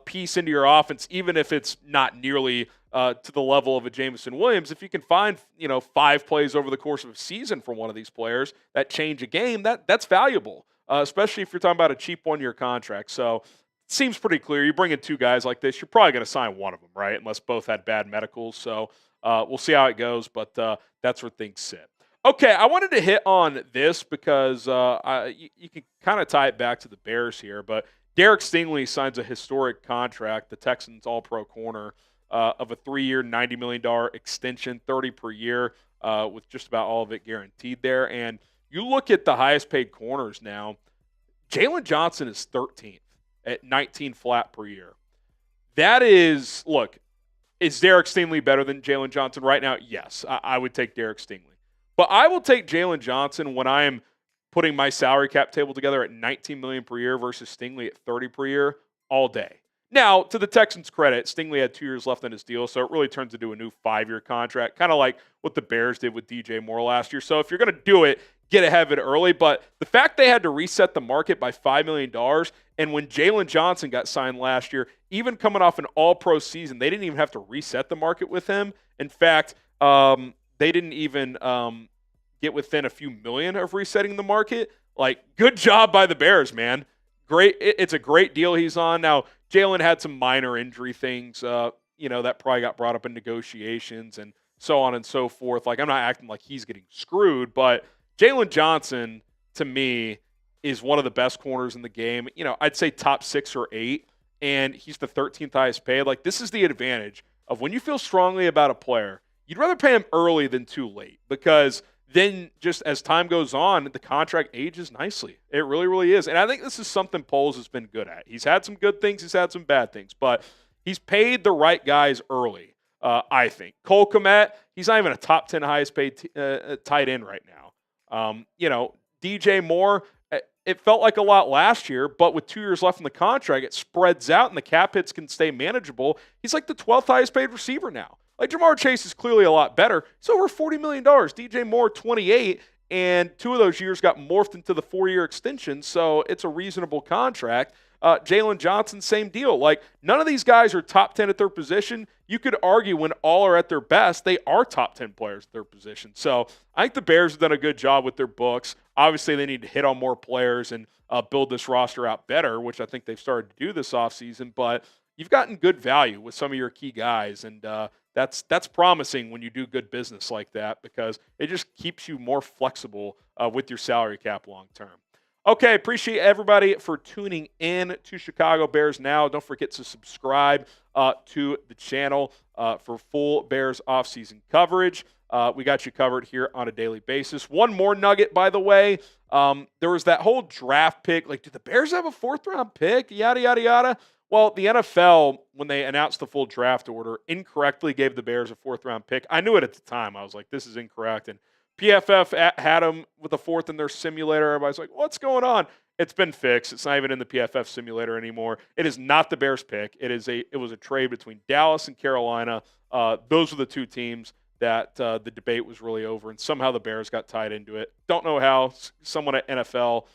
piece into your offense, even if it's not nearly to the level of a Jameson Williams, if you can find 5 plays over the course of a season from one of these players that change a game, that's valuable. Especially if you're talking about a cheap 1-year contract. So it seems pretty clear. You bring in 2 guys like this, you're probably going to sign one of them, right? Unless both had bad medicals. So we'll see how it goes, but that's where things sit. Okay, I wanted to hit on this because you can kind of tie it back to the Bears here, but Derek Stingley signs a historic contract, the Texans All-Pro corner, of a 3-year, $90 million extension, $30 per year, with just about all of it guaranteed there. And you look at the highest paid corners now, Jaylon Johnson is 13th at $19 flat per year. That is, look, is Derek Stingley better than Jaylon Johnson right now? Yes, I would take Derek Stingley. But I will take Jaylon Johnson when I am putting my salary cap table together at $19 million per year versus Stingley at $30 per year all day. Now, to the Texans' credit, Stingley had 2 years left on his deal, so it really turns into a new 5-year contract, kind of like what the Bears did with DJ Moore last year. So if you're going to do it, get ahead of it early. But the fact they had to reset the market by $5 million, and when Jaylon Johnson got signed last year, even coming off an all-pro season, they didn't even have to reset the market with him. In fact, they didn't even get within a few million of resetting the market. Like, good job by the Bears, man. Great. It's a great deal he's on. Now, Jalen had some minor injury things, that probably got brought up in negotiations and so on and so forth. Like, I'm not acting like he's getting screwed, but Jaylon Johnson, to me, is one of the best corners in the game. I'd say top 6 or 8, and he's the 13th highest paid. Like, this is the advantage of when you feel strongly about a player, you'd rather pay him early than too late, because then just as time goes on, the contract ages nicely. It really, really is. And I think this is something Poles has been good at. He's had some good things. He's had some bad things. But he's paid the right guys early, I think. Cole Kmet, he's not even a top 10 highest paid tight end right now. DJ Moore, it felt like a lot last year, but with 2 years left in the contract, it spreads out and the cap hits can stay manageable. He's like the 12th highest paid receiver now. Like, Ja'Marr Chase is clearly a lot better. He's over $40 million. DJ Moore, 28, and 2 of those years got morphed into the 4-year extension, so it's a reasonable contract. Jaylon Johnson, same deal. Like, none of these guys are top 10 at their position. You could argue when all are at their best, they are top 10 players at their position. So I think the Bears have done a good job with their books. Obviously, they need to hit on more players and build this roster out better, which I think they've started to do this offseason. But you've gotten good value with some of your key guys, and that's promising when you do good business like that, because it just keeps you more flexible with your salary cap long term. Okay, appreciate everybody for tuning in to Chicago Bears Now. Don't forget to subscribe to the channel for full Bears offseason coverage. We got you covered here on a daily basis. One more nugget, by the way. There was that whole draft pick. Like, do the Bears have a 4th-round pick? Yada, yada, yada. Well, the NFL, when they announced the full draft order, incorrectly gave the Bears a 4th-round pick. I knew it at the time. I was like, this is incorrect. And PFF had them with a 4th in their simulator. Everybody's like, what's going on? It's been fixed. It's not even in the PFF simulator anymore. It is not the Bears pick. It was a trade between Dallas and Carolina. Those were the 2 teams that the debate was really over, and somehow the Bears got tied into it. Don't know how. Someone at NFL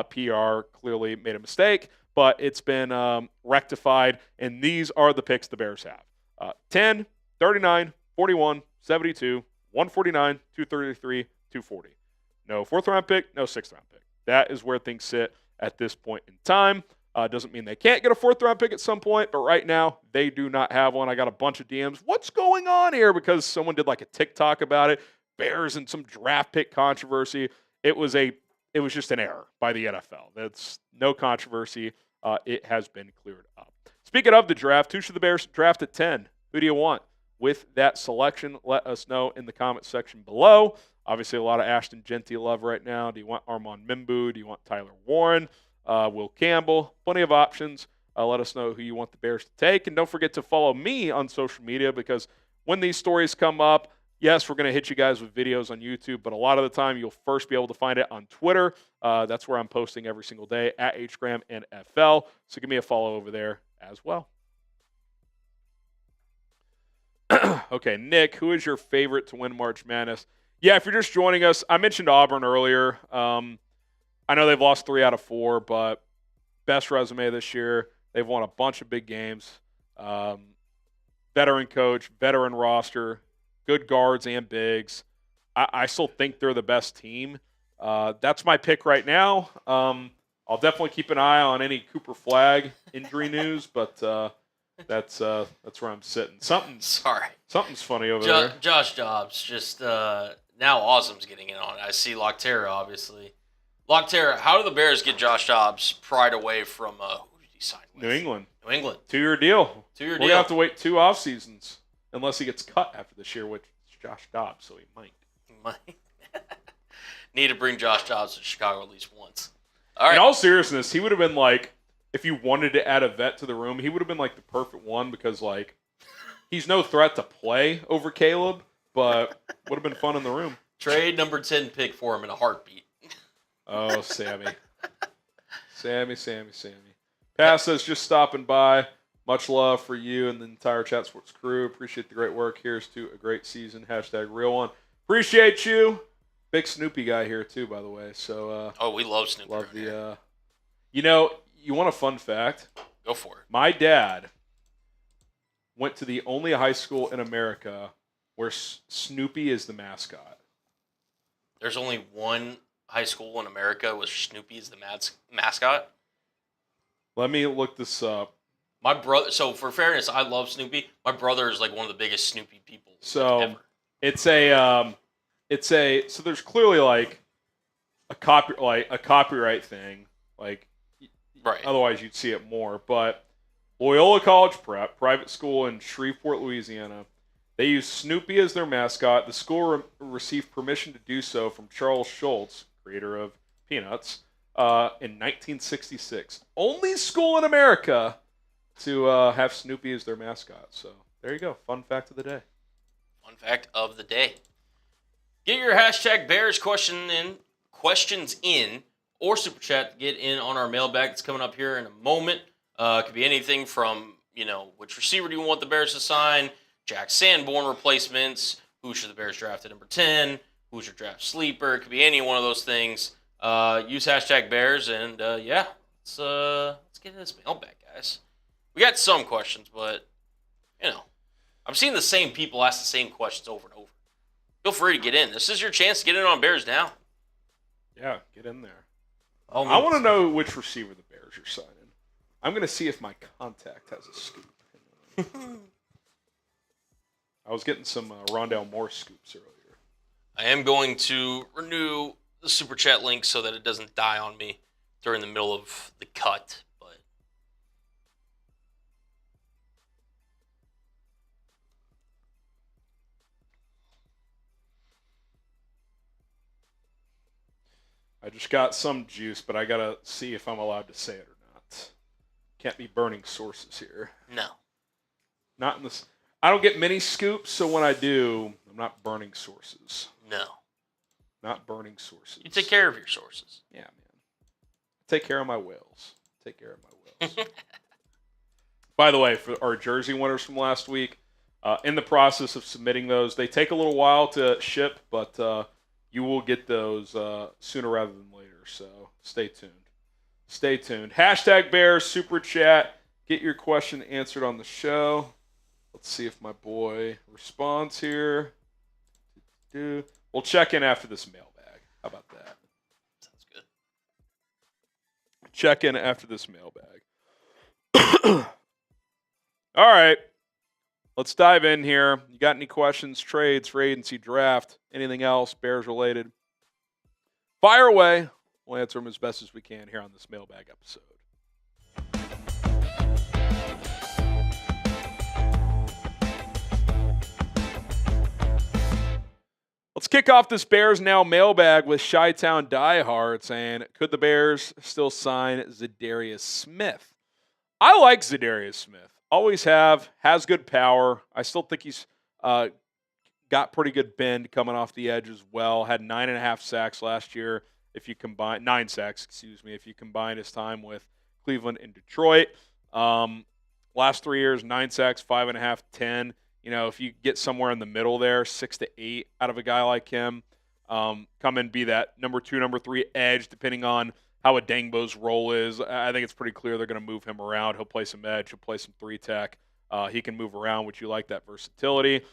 PR clearly made a mistake, but it's been rectified, and these are the picks the Bears have. 10, 39, 41, 72, 149, 233, 240. No 4th-round pick, no 6th-round pick. That is where things sit at this point in time. Doesn't mean they can't get a 4th-round pick at some point, but right now they do not have one. I got a bunch of DMs. What's going on here? Because someone did like a TikTok about it. Bears and some draft pick controversy. It was just an error by the NFL. That's no controversy. It has been cleared up. Speaking of the draft, who should the Bears draft at 10? Who do you want with that selection? Let us know in the comment section below. Obviously, a lot of Ashton Jeanty love right now. Do you want Armand Mimbu? Do you want Tyler Warren? Will Campbell? Plenty of options. Let us know who you want the Bears to take. And don't forget to follow me on social media, because when these stories come up, yes, we're going to hit you guys with videos on YouTube, but a lot of the time you'll first be able to find it on Twitter. That's where I'm posting every single day, at HGramNFL. So give me a follow over there as well. Okay, Nick, who is your favorite to win March Madness? Yeah, if you're just joining us, I mentioned Auburn earlier. I know they've lost 3 out of 4, but best resume this year. They've won a bunch of big games. Veteran coach, veteran roster, good guards and bigs. I still think they're the best team. That's my pick right now. I'll definitely keep an eye on any Cooper Flagg injury news, but that's where I'm sitting. Something's funny over there. Josh Dobbs, just now Awesome's getting in on it. I see Loctera, obviously. Loctera, how do the Bears get Josh Dobbs pried away from who did he sign with? New England. 2-year deal. We're going to have to wait 2 off seasons unless he gets cut after this year, which is Josh Dobbs, so he might. Need to bring Josh Dobbs to Chicago at least once. All right. In all seriousness, he would have been like, if you wanted to add a vet to the room, he would have been like the perfect one, because like he's no threat to play over Caleb, but would have been fun in the room. Trade number 10 pick for him in a heartbeat. Oh, Sammy. Sammy. Pass says just stopping by. Much love for you and the entire Chat Sports crew. Appreciate the great work. Here's to a great season. #RealOne. Appreciate you. Big Snoopy guy here too, by the way. So we love Snoopy. love the. You want a fun fact? Go for it. My dad went to the only high school in America where Snoopy is the mascot. There's only one high school in America where Snoopy is the mascot. Let me look this up. My brother. So for fairness, I love Snoopy. My brother is like one of the biggest Snoopy people So ever. So there's clearly like a copyright thing, like Right. Otherwise you'd see it more. But Loyola College Prep, private school in Shreveport, Louisiana, they use Snoopy as their mascot. The school received permission to do so from Charles Schultz, creator of Peanuts, in 1966. Only school in America to have Snoopy as their mascot. So there you go. Fun fact of the day. Fun fact of the day. Get your #Bears questions in, or super chat to get in on our mailbag that's coming up here in a moment. It could be anything from, which receiver do you want the Bears to sign, Jack Sanborn replacements, who should the Bears draft at number 10, who's your draft sleeper. It could be any one of those things. Use #Bears, and let's get in this mailbag, guys. We got some questions, but, I'm seeing the same people ask the same questions over and over. Feel free to get in. This is your chance to get in on Bears now. Yeah, get in there. I want to know which receiver the Bears are signing. I'm going to see if my contact has a scoop. I was getting some Rondale Moore scoops earlier. I am going to renew the super chat link so that it doesn't die on me during the middle of the cut. But I just got some juice, but I got to see if I'm allowed to say it or not. Can't be burning sources here. No. Not in this. I don't get many scoops, so when I do, I'm not burning sources. No. Not burning sources. You take care of your sources. Yeah, man. Take care of my whales. Take care of my whales. By the way, for our jersey winners from last week, in the process of submitting those, they take a little while to ship, but you will get those sooner rather than later, so stay tuned. Stay tuned. #Bears Super Chat. Get your question answered on the show. Let's see if my boy responds here. We'll check in after this mailbag. How about that? Sounds good. Check in after this mailbag. All right. Let's dive in here. You got any questions, trades, free agency, draft, anything else Bears related? Fire away. We'll answer them as best as we can here on this mailbag episode. Let's kick off this Bears Now mailbag with Chi-Town Diehard saying, could the Bears still sign Za'Darius Smith? I like Za'Darius Smith. Always have. Has good power. I still think he's got pretty good bend coming off the edge as well. Had 9.5 sacks last year. If you combine 9 sacks, if you combine his time with Cleveland and Detroit. Last 3 years, 9 sacks, 5.5, 10. If you get somewhere in the middle there, 6 to 8 out of a guy like him, come and be that number 2, number 3 edge, depending on how Adangbo's role is. I think it's pretty clear they're going to move him around. He'll play some edge. He'll play some 3-tech. He can move around, which you like that versatility.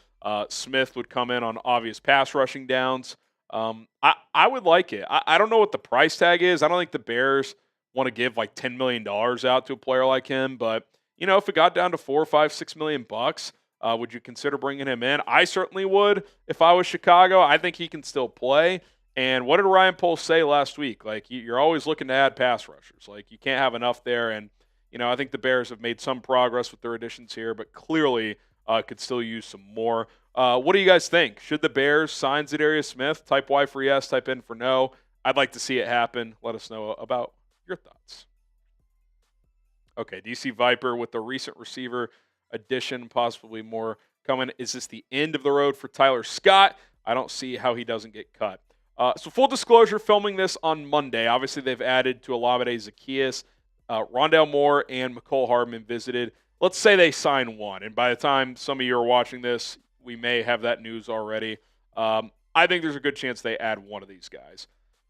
Smith would come in on obvious pass rushing downs. I would like it. I don't know what the price tag is. I don't think the Bears want to give like $10 million out to a player like him. But, if it got down to $4, $5, $6 million bucks, would you consider bringing him in? I certainly would if I was Chicago. I think he can still play. And what did Ryan Poles say last week? Like, you're always looking to add pass rushers. Like, you can't have enough there. And, I think the Bears have made some progress with their additions here, but clearly could still use some more. What do you guys think? Should the Bears sign Za'Darius Smith? Type Y for yes, type N for no. I'd like to see it happen. Let us know about your thoughts. Okay, DC Viper with the recent receiver addition, possibly more coming. Is this the end of the road for Tyler Scott? I don't see how he doesn't get cut. So full disclosure, filming this on Monday. Obviously, they've added to Olamide Zaccheus, Rondale Moore, and Mecole Hardman visited. Let's say they sign one, and by the time some of you are watching this, we may have that news already. I think there's a good chance they add one of these guys.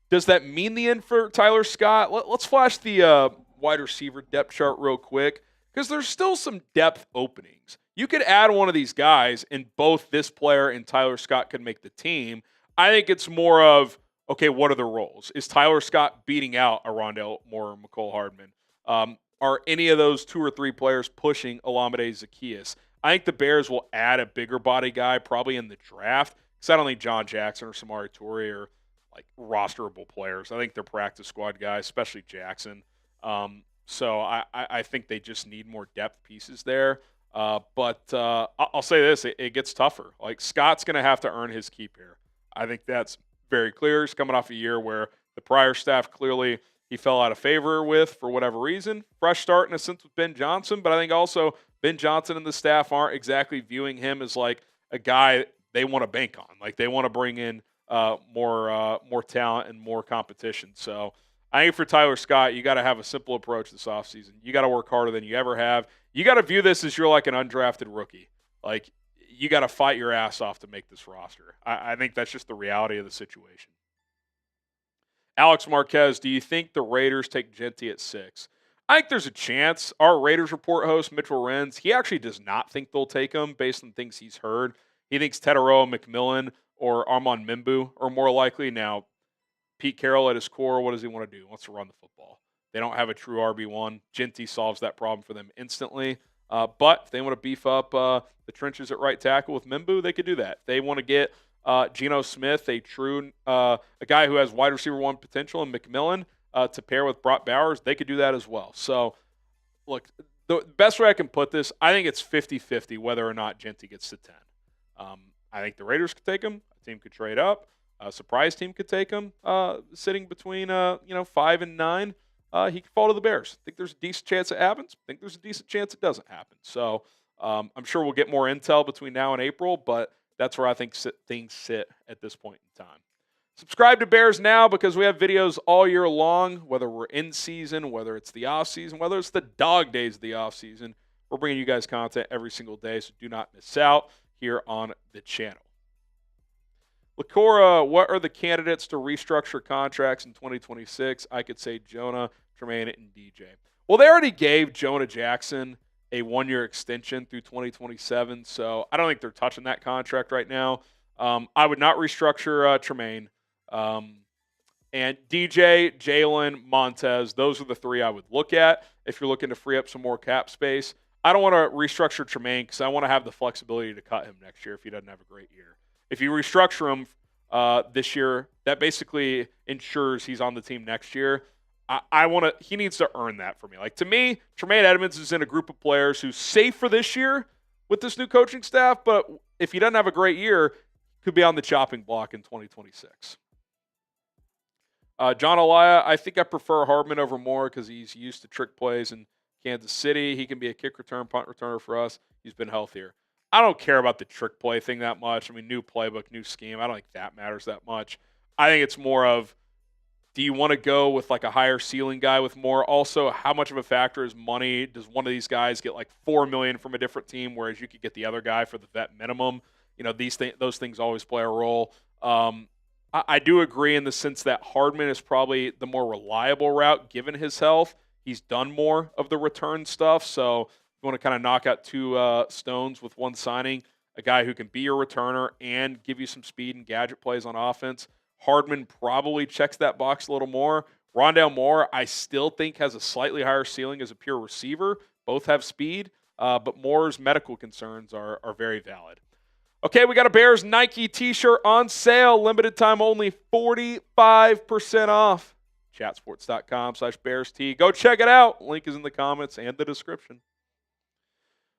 Does that mean the end for Tyler Scott? Let's flash the wide receiver depth chart real quick, because there's still some depth openings. You could add one of these guys, and both this player and Tyler Scott could make the team. I think it's more of, okay, what are the roles? Is Tyler Scott beating out a Rondale Moore or Mecole Hardman? Are any of those 2 or 3 players pushing Olamide Zaccheus? I think the Bears will add a bigger body guy probably in the draft, because I don't think John Jackson or Samori Toure are like rosterable players. I think they're practice squad guys, especially Jackson. So I think they just need more depth pieces there. But I'll say this, it gets tougher. Like, Scott's going to have to earn his keep here. I think that's very clear. He's coming off a year where the prior staff clearly he fell out of favor with for whatever reason. Fresh start in a sense with Ben Johnson, but I think also Ben Johnson and the staff aren't exactly viewing him as like a guy they want to bank on. Like, they want to bring in more talent and more competition. So I think for Tyler Scott, you got to have a simple approach this offseason. You got to work harder than you ever have. You got to view this as you're like an undrafted rookie. Like, you got to fight your ass off to make this roster. I think that's just the reality of the situation. Alex Marquez, do you think the Raiders take Jeanty at 6? I think there's a chance. Our Raiders report host, Mitchell Renz, he actually does not think they'll take him based on things he's heard. He thinks Terrell, McMillan, or Armand Mimbu are more likely. Now, Pete Carroll at his core, what does he want to do? He wants to run the football. They don't have a true RB1. Jeanty solves that problem for them instantly. But if they want to beef up the trenches at right tackle with Mimbu, they could do that. If they want to get Geno Smith, a guy who has wide receiver 1 potential, and McMillan to pair with Brock Bowers, they could do that as well. So, look, the best way I can put this, I think it's 50-50 whether or not Jeanty gets to 10. I think the Raiders could take him. A team could trade up. A surprise team could take him, sitting between 5 and 9. He could fall to the Bears. I think there's a decent chance it happens. I think there's a decent chance it doesn't happen. So I'm sure we'll get more intel between now and April, but that's where I think things sit at this point in time. Subscribe to Bears Now, because we have videos all year long, whether we're in season, whether it's the off season, whether it's the dog days of the off season. We're bringing you guys content every single day, so do not miss out here on the channel. Lacora, what are the candidates to restructure contracts in 2026? I could say Jonah, Tremaine, and DJ. Well, they already gave Jonah Jackson a 1-year extension through 2027, so I don't think they're touching that contract right now. I would not restructure Tremaine. And DJ, Jaylon, Montez, those are the 3 I would look at if you're looking to free up some more cap space. I don't want to restructure Tremaine because I want to have the flexibility to cut him next year if he doesn't have a great year. If you restructure him this year, that basically ensures he's on the team next year. He needs to earn that for me. Like, to me, Tremaine Edmonds is in a group of players who's safe for this year with this new coaching staff, but if he doesn't have a great year, could be on the chopping block in 2026. John Elia, I think I prefer Hardman over Moore because he's used to trick plays in Kansas City. He can be a kick return, punt returner for us. He's been healthier. I don't care about the trick play thing that much. I mean, new playbook, new scheme. I don't think that matters that much. I think it's more of, do you want to go with like a higher ceiling guy with Moore? Also, how much of a factor is money? Does one of these guys get like $4 million from a different team, whereas you could get the other guy for the vet minimum? Those things always play a role. I do agree in the sense that Hardman is probably the more reliable route given his health. He's done more of the return stuff, so if you want to kind of knock out 2 stones with one signing, a guy who can be your returner and give you some speed and gadget plays on offense, Hardman probably checks that box a little more. Rondale Moore, I still think, has a slightly higher ceiling as a pure receiver. Both have speed, but Moore's medical concerns are very valid. Okay, we got a Bears Nike t-shirt on sale. Limited time only, 45% off. Chatsports.com/BearsT. Go check it out. Link is in the comments and the description.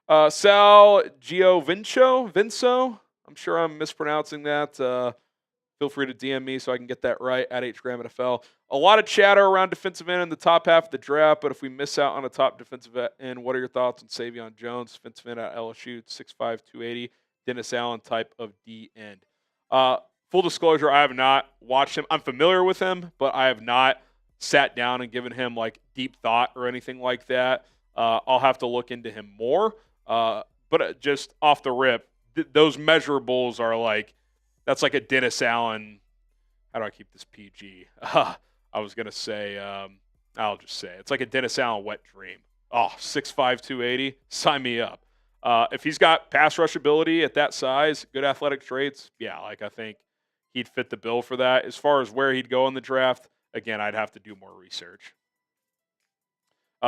Sal Vinco. I'm sure I'm mispronouncing that. Feel free to DM me so I can get that right at HGramNFL. A lot of chatter around defensive end in the top half of the draft, but if we miss out on a top defensive end, what are your thoughts on Savion Jones, defensive end at LSU, 6'5", 280, Dennis Allen type of D end? full disclosure, I have not watched him. I'm familiar with him, but I have not sat down and given him like deep thought or anything like that. I'll have to look into him more. But just off the rip, those measurables are like, that's like a Dennis Allen. How do I keep this PG? I was going to say, I'll just say, it's like a Dennis Allen wet dream. Oh, 6'5", 280, sign me up. If he's got pass rush ability at that size, good athletic traits, yeah, like I think he'd fit the bill for that. As far as where he'd go in the draft, again, I'd have to do more research.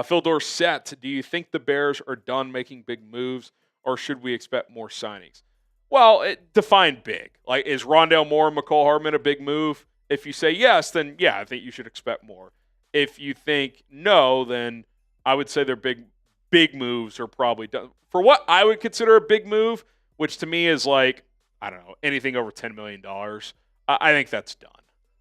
Phil Dorsett, do you think the Bears are done making big moves, or should we expect more signings? Well, define big. Like, is Rondale Moore and Mecole Hardman a big move? If you say yes, then yeah, I think you should expect more. If you think no, then I would say their big moves are probably done. For what I would consider a big move, which to me is like, I don't know, anything over $10 million, I think that's done.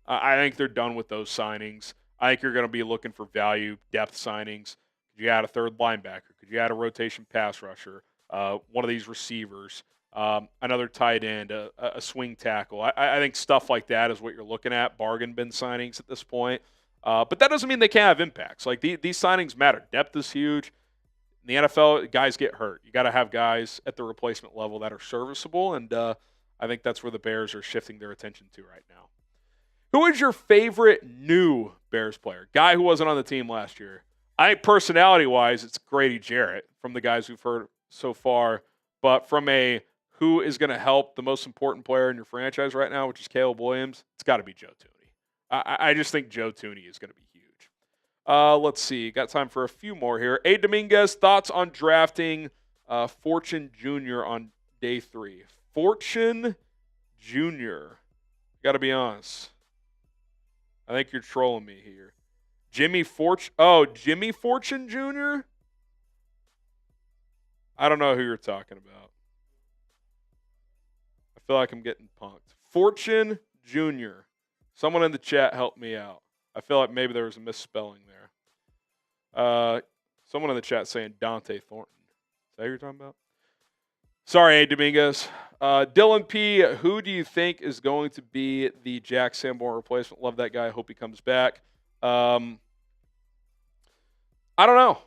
I think they're done with those signings. I think you're going to be looking for value, depth signings. Could you add a third linebacker? Could you add a rotation pass rusher? One of these receivers, another tight end, a swing tackle. I think stuff like that is what you're looking at, bargain bin signings at this point. But that doesn't mean they can't have impacts. Like these signings matter. Depth is huge. In the NFL, guys get hurt. You got to have guys at the replacement level that are serviceable, and I think that's where the Bears are shifting their attention to right now. Who is your favorite new Bears player? Guy who wasn't on the team last year. I think personality-wise, it's Grady Jarrett from the guys we've heard so far. But from a who is going to help the most important player in your franchise right now, which is Caleb Williams, it's got to be Joe Thuney. I just think Joe Thuney is going to be huge. Let's see. Got time for a few more here. A. Dominguez, thoughts on drafting Fortune Jr. on day 3? Fortune Jr. Got to be honest. I think you're trolling me here. Jimmy Fortune Jr.? I don't know who you're talking about. I feel like I'm getting punked. Fortune Jr. Someone in the chat help me out. I feel like maybe there was a misspelling there. Someone in the chat saying Dante Thornton. Is that who you're talking about? Sorry, A. Dominguez. Dylan P., who do you think is going to be the Jack Sanborn replacement? Love that guy. Hope he comes back. I don't know.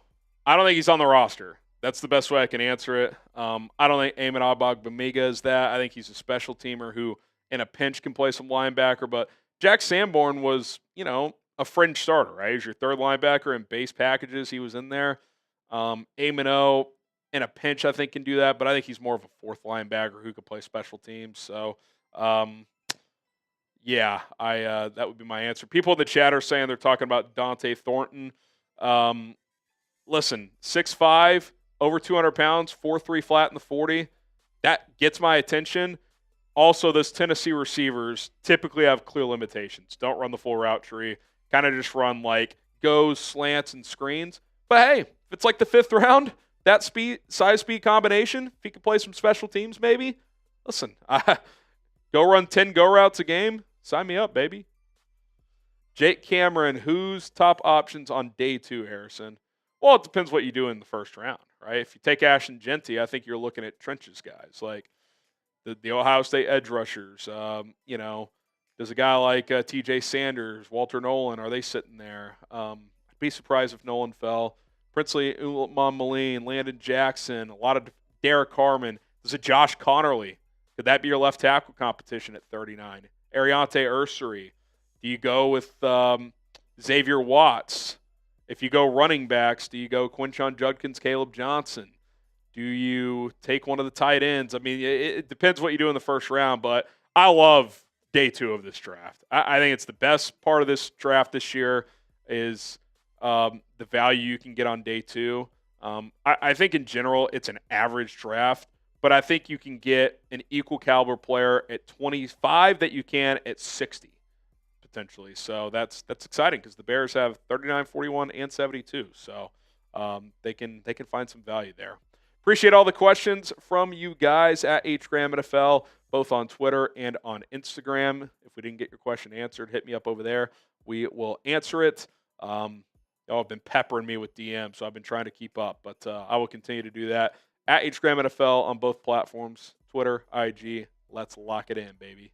I don't think he's on the roster. That's the best way I can answer it. I don't think Eamon Ogbongbemiga is that. I think he's a special teamer who, in a pinch, can play some linebacker. But Jack Sanborn was, a fringe starter, right? He's your third linebacker in base packages. He was in there. Eamon O, in a pinch, I think, can do that. But I think he's more of a fourth linebacker who could play special teams. So, yeah, that would be my answer. People in the chat are saying they're talking about Dante Thornton. Listen, 6'5", over 200 pounds, 4.3 flat in the 40. That gets my attention. Also, those Tennessee receivers typically have clear limitations. Don't run the full route tree. Kind of just run like goes, slants, and screens. But hey, if it's like the 5th round, that size speed combination, if he could play some special teams maybe, listen, go run 10 go routes a game. Sign me up, baby. Jake Cameron, who's top options on day 2, Harrison? Well, it depends what you do in the first round, right? If you take Ashton Jeanty, I think you're looking at trenches guys like the Ohio State edge rushers. Does a guy like TJ Sanders, Walter Nolan, are they sitting there? I'd be surprised if Nolan fell. Princely Uman-Maleen, Landon Jackson, a lot of Derek Harmon. There's a Josh Connerly. Could that be your left tackle competition at 39? Ariante Ursary. Do you go with Xavier Watts? If you go running backs, do you go Quinshon Judkins, Caleb Johnson? Do you take one of the tight ends? I mean, it depends what you do in the first round, but I love day 2 of this draft. I think it's the best part of this draft this year is the value you can get on day 2. I think in general it's an average draft, but I think you can get an equal caliber player at 25 that you can at 60. Potentially. So that's exciting because the Bears have 39, 41, and 72. So they can find some value there. Appreciate all the questions from you guys at HGramNFL, both on Twitter and on Instagram. If we didn't get your question answered, hit me up over there. We will answer it. Y'all have been peppering me with DMs, so I've been trying to keep up. But I will continue to do that at HGramNFL on both platforms, Twitter, IG. Let's lock it in, baby.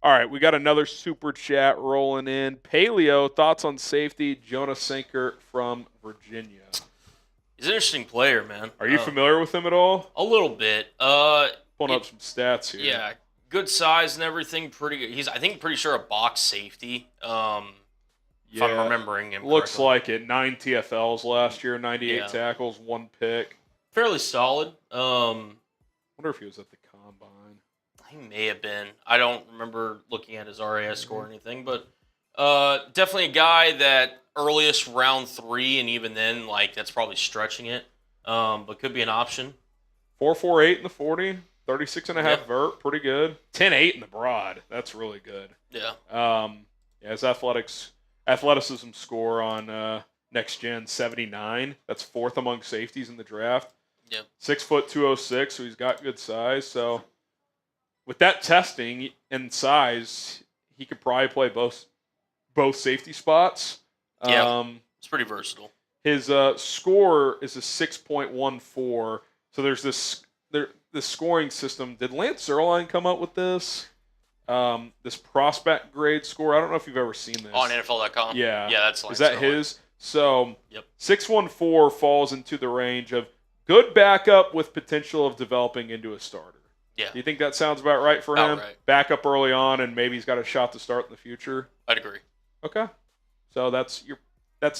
All right, we got another super chat rolling in. Paleo, thoughts on safety, Jonah Sinker from Virginia. He's an interesting player, man. Are you familiar with him at all? A little bit. Pulling up some stats here. Yeah, good size and everything. Pretty good. He's, I think, pretty sure a box safety. If I'm remembering him looks correctly. like it. 9 TFLs last year, 98 tackles, 1 pick. Fairly solid. Wonder if he was at the combine. He may have been. I don't remember looking at his RAS score or anything, but definitely a guy that earliest round 3, and even then, like, that's probably stretching it, but could be an option. 4.48 in the 40, 36.5 vert, pretty good. 10.8 in the broad, that's really good. Yeah. His athleticism score on Next Gen 79. That's 4th among safeties in the draft. Yep. 6 foot 206, so he's got good size. So with that testing and size, he could probably play both safety spots. Yeah, it's pretty versatile. His score is a 6.14. So there's this scoring system. Did Lance Zierlein come up with this? This prospect grade score. I don't know if you've ever seen this. On NFL.com? Yeah. Yeah, that's Lance Is that Zierlein. his? So Yep. 614 falls into the range of good backup with potential of developing into a starter. Yeah. Do you think that sounds about right for him? Right. Backup early on, and maybe he's got a shot to start in the future? I'd agree. Okay. So that's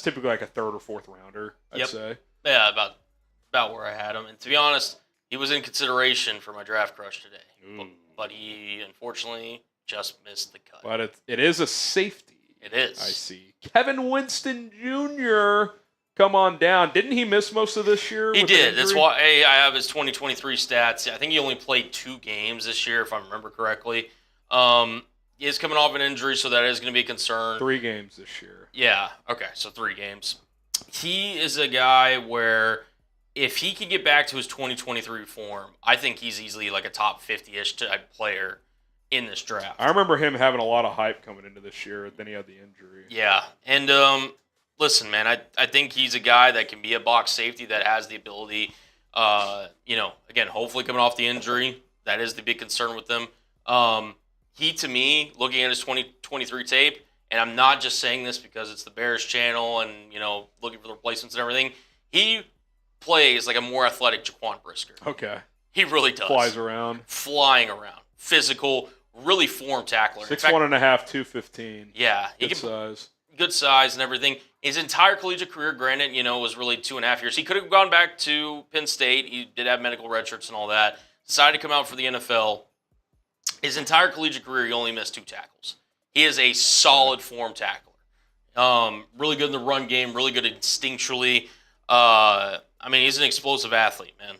typically like a 3rd or 4th rounder, I'd say. Yeah, about where I had him. And to be honest, he was in consideration for my draft crush today. But he, unfortunately, just missed the cut. But it is a safety. It is. I see. Kevin Winston Jr., come on down. Didn't he miss most of this year? He did. That's why I have his 2023 stats. I think he only played 2 games this year, if I remember correctly. He is coming off an injury, so that is going to be a concern. 3 games this year. Yeah. Okay, so 3 games. He is a guy where if he can get back to his 2023 form, I think he's easily like a top 50-ish type player in this draft. I remember him having a lot of hype coming into this year, then he had the injury. Yeah, and listen, man, I think he's a guy that can be a box safety that has the ability, again, hopefully coming off the injury, that is the big concern with him. He, to me, looking at his 2023 tape, and I'm not just saying this because it's the Bears channel and, looking for the replacements and everything, he plays like a more athletic Jaquan Brisker. Okay. He really does. Flying around. Physical, really formed tackler. 6'1.5", 215. Yeah. Good size and everything. His entire collegiate career, granted, was really 2.5 years. He could have gone back to Penn State. He did have medical redshirts and all that. Decided to come out for the NFL. His entire collegiate career, he only missed 2 tackles. He is a solid form tackler. Really good in the run game, really good instinctually. He's an explosive athlete, man.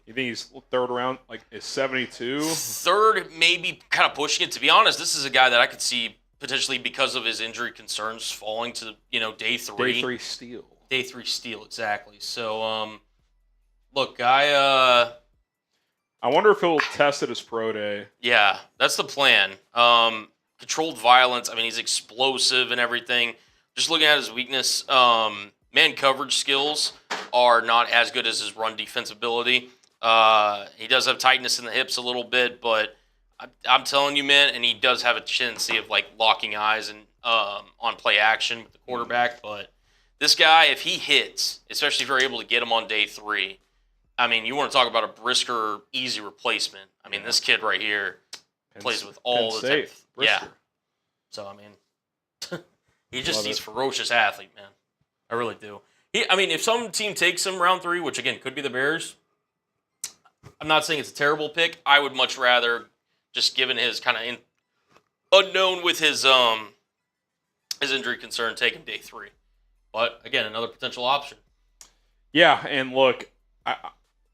You think he's 3rd round, like is 72? 3rd, maybe kind of pushing it. To be honest, this is a guy that I could see potentially, because of his injury concerns, falling to day 3. Day 3 steal. Day 3 steal, exactly. So, look, I wonder if he'll test at his pro day. Yeah, that's the plan. Controlled violence. He's explosive and everything. Just looking at his weakness, man coverage skills are not as good as his run defensibility. He does have tightness in the hips a little bit, but I'm telling you, man, and he does have a tendency of like locking eyes and on play action with the quarterback. But this guy, if he hits, especially if you're able to get him on day 3, you want to talk about a Brisker easy replacement. This kid right here plays with all the time. Yeah. So he's ferocious athlete, man. I really do. If some team takes him round 3, which again could be the Bears, I'm not saying it's a terrible pick. I would much rather, just given his kind of unknown with his injury concern, take him day 3. But again, another potential option. Yeah, and look,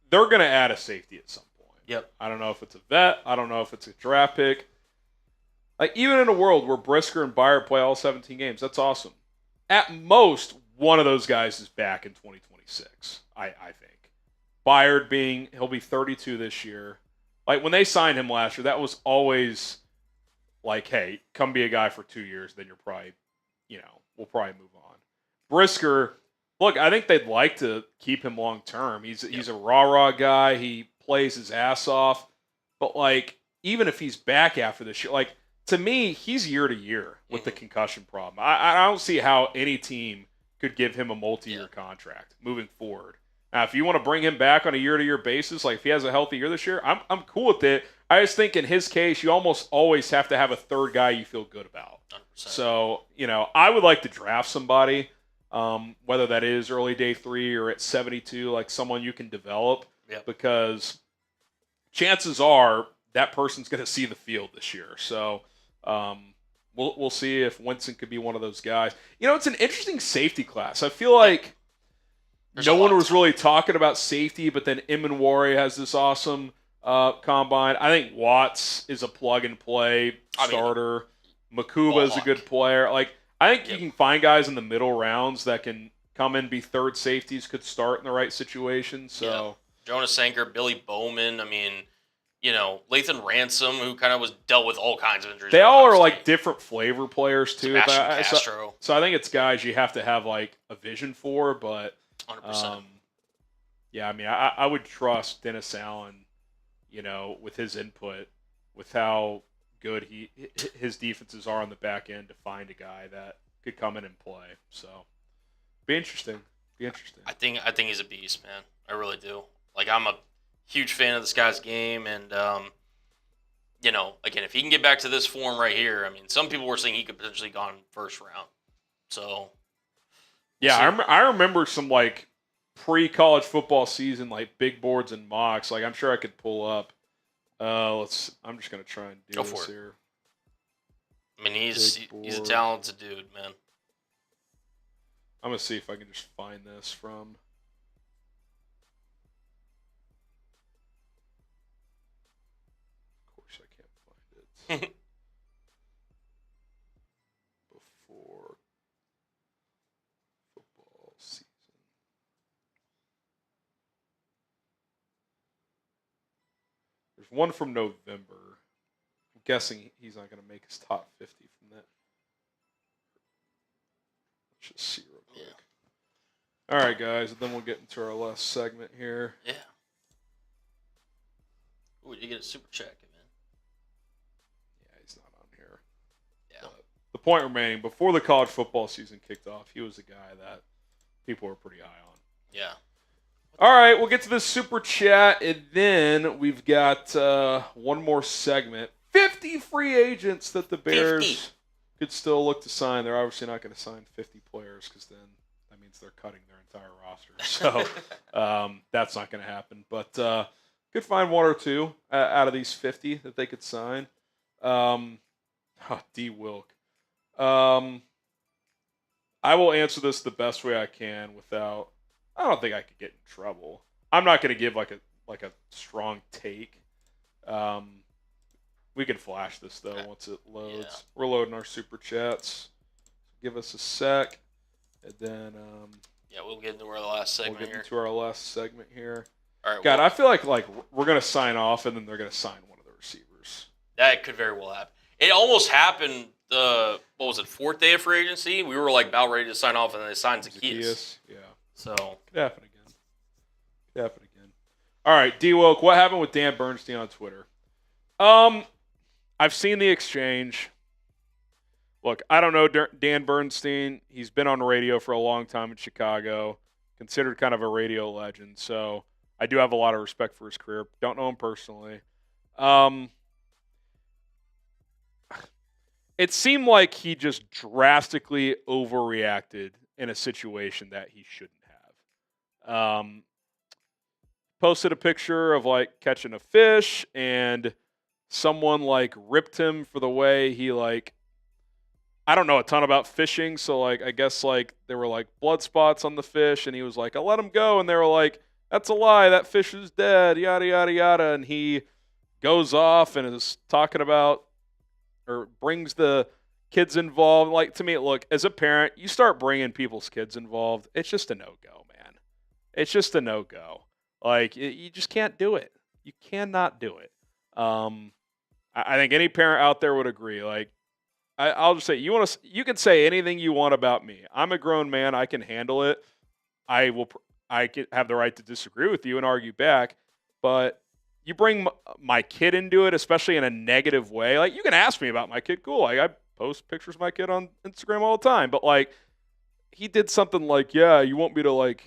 they're going to add a safety at some point. Yep. I don't know if it's a vet. I don't know if it's a draft pick. Like, even in a world where Brisker and Byard play all 17 games, that's awesome. At most, one of those guys is back in 2026, I think. Byard he'll be 32 this year. Like, when they signed him last year, that was always like, hey, come be a guy for 2 years, then you're probably, we'll probably move on. Brisker, look, I think they'd like to keep him long term. He's a rah-rah guy. He plays his ass off. But, like, even if he's back after this year, like, to me, he's year to year with the concussion problem. I don't see how any team could give him a multi-year contract moving forward. Now, if you want to bring him back on a year-to-year basis, like if he has a healthy year this year, I'm cool with it. I just think in his case, you almost always have to have a third guy you feel good about. 100%. So, I would like to draft somebody, whether that is early day 3 or at 72, like someone you can develop, because chances are that person's going to see the field this year. So we'll see if Winston could be one of those guys. It's an interesting safety class. I feel like no one was really talking about safety, but then Imanwari has this awesome combine. I think Watts is a plug-and-play starter. Makuba is a good player. Like, I think you can find guys in the middle rounds that can come in, be third safeties, could start in the right situation. So Jonas Sanker, Billy Bowman, Lathan Ransom, who kind of dealt with all kinds of injuries. They all are like different flavor players too. Sebastian Castro. So I think it's guys you have to have like a vision for, but 100%. I would trust Dennis Allen, with his input, with how good his defenses are on the back end to find a guy that could come in and play. So be interesting. I think he's a beast, man. I really do. Like, I'm a huge fan of this guy's game, and again, if he can get back to this form right here, some people were saying he could potentially gone first round. So I remember some like pre-college football season, like big boards and mocks. Like, I'm sure I could pull up. I'm just gonna try and do this here. He's a talented dude, man. I'm gonna see if I can just find this from. Of course, I can't find it. Before football season. There's one from November. I'm guessing he's not going to make his top 50 from that. Let's just see real quick. All right, guys, and then we'll get into our last segment here. Yeah. Ooh, did you get a super check, man? Yeah, he's not on here. Yeah. But the point remaining, before the college football season kicked off, he was a guy that people were pretty high on. Yeah. All right, we'll get to the super chat, and then we've got one more segment. 50 free agents that the Bears could still look to sign. They're obviously not going to sign 50 players because then that means they're cutting their entire roster. So that's not going to happen. But could find one or two out of these 50 that they could sign. D. Wilk. I will answer this the best way I can without. I don't think I could get in trouble. I'm not going to give like a strong take. We can flash this though once it loads. Yeah. We're loading our super chats. Give us a sec, and then we'll get into our last segment here. We'll get into our last segment here. All right. God, I feel like we're going to sign off, and then they're going to sign one of the receivers. That could very well happen. It almost happened. Fourth day of free agency? We were like about ready to sign off, and then they signed Zaccheus. Yeah. So could happen again. All right, D. Wilk, what happened with Dan Bernstein on Twitter? I've seen the exchange. Look, I don't know Dan Bernstein. He's been on radio for a long time in Chicago, considered kind of a radio legend. So I do have a lot of respect for his career. Don't know him personally. It seemed like he just drastically overreacted in a situation that he shouldn't have. Posted a picture of like catching a fish, and someone like ripped him for the way he like. I don't know a ton about fishing, so like I guess like there were like blood spots on the fish, and he was like, "I let him go," and they were like, "That's a lie. That fish is dead." Yada yada yada, and he goes off and is talking about or brings the kids involved. Like, to me, look, as a parent, you start bringing people's kids involved, it's just a no-go, man. It's just a no-go. Like, you just can't do it. You cannot do it. I think any parent out there would agree. Like, I'll just say, you can say anything you want about me. I'm a grown man. I can handle it. I can have the right to disagree with you and argue back, but you bring my kid into it, especially in a negative way. Like, you can ask me about my kid. Cool. Like, I post pictures of my kid on Instagram all the time. But, like, he did something like, yeah, you want me to, like,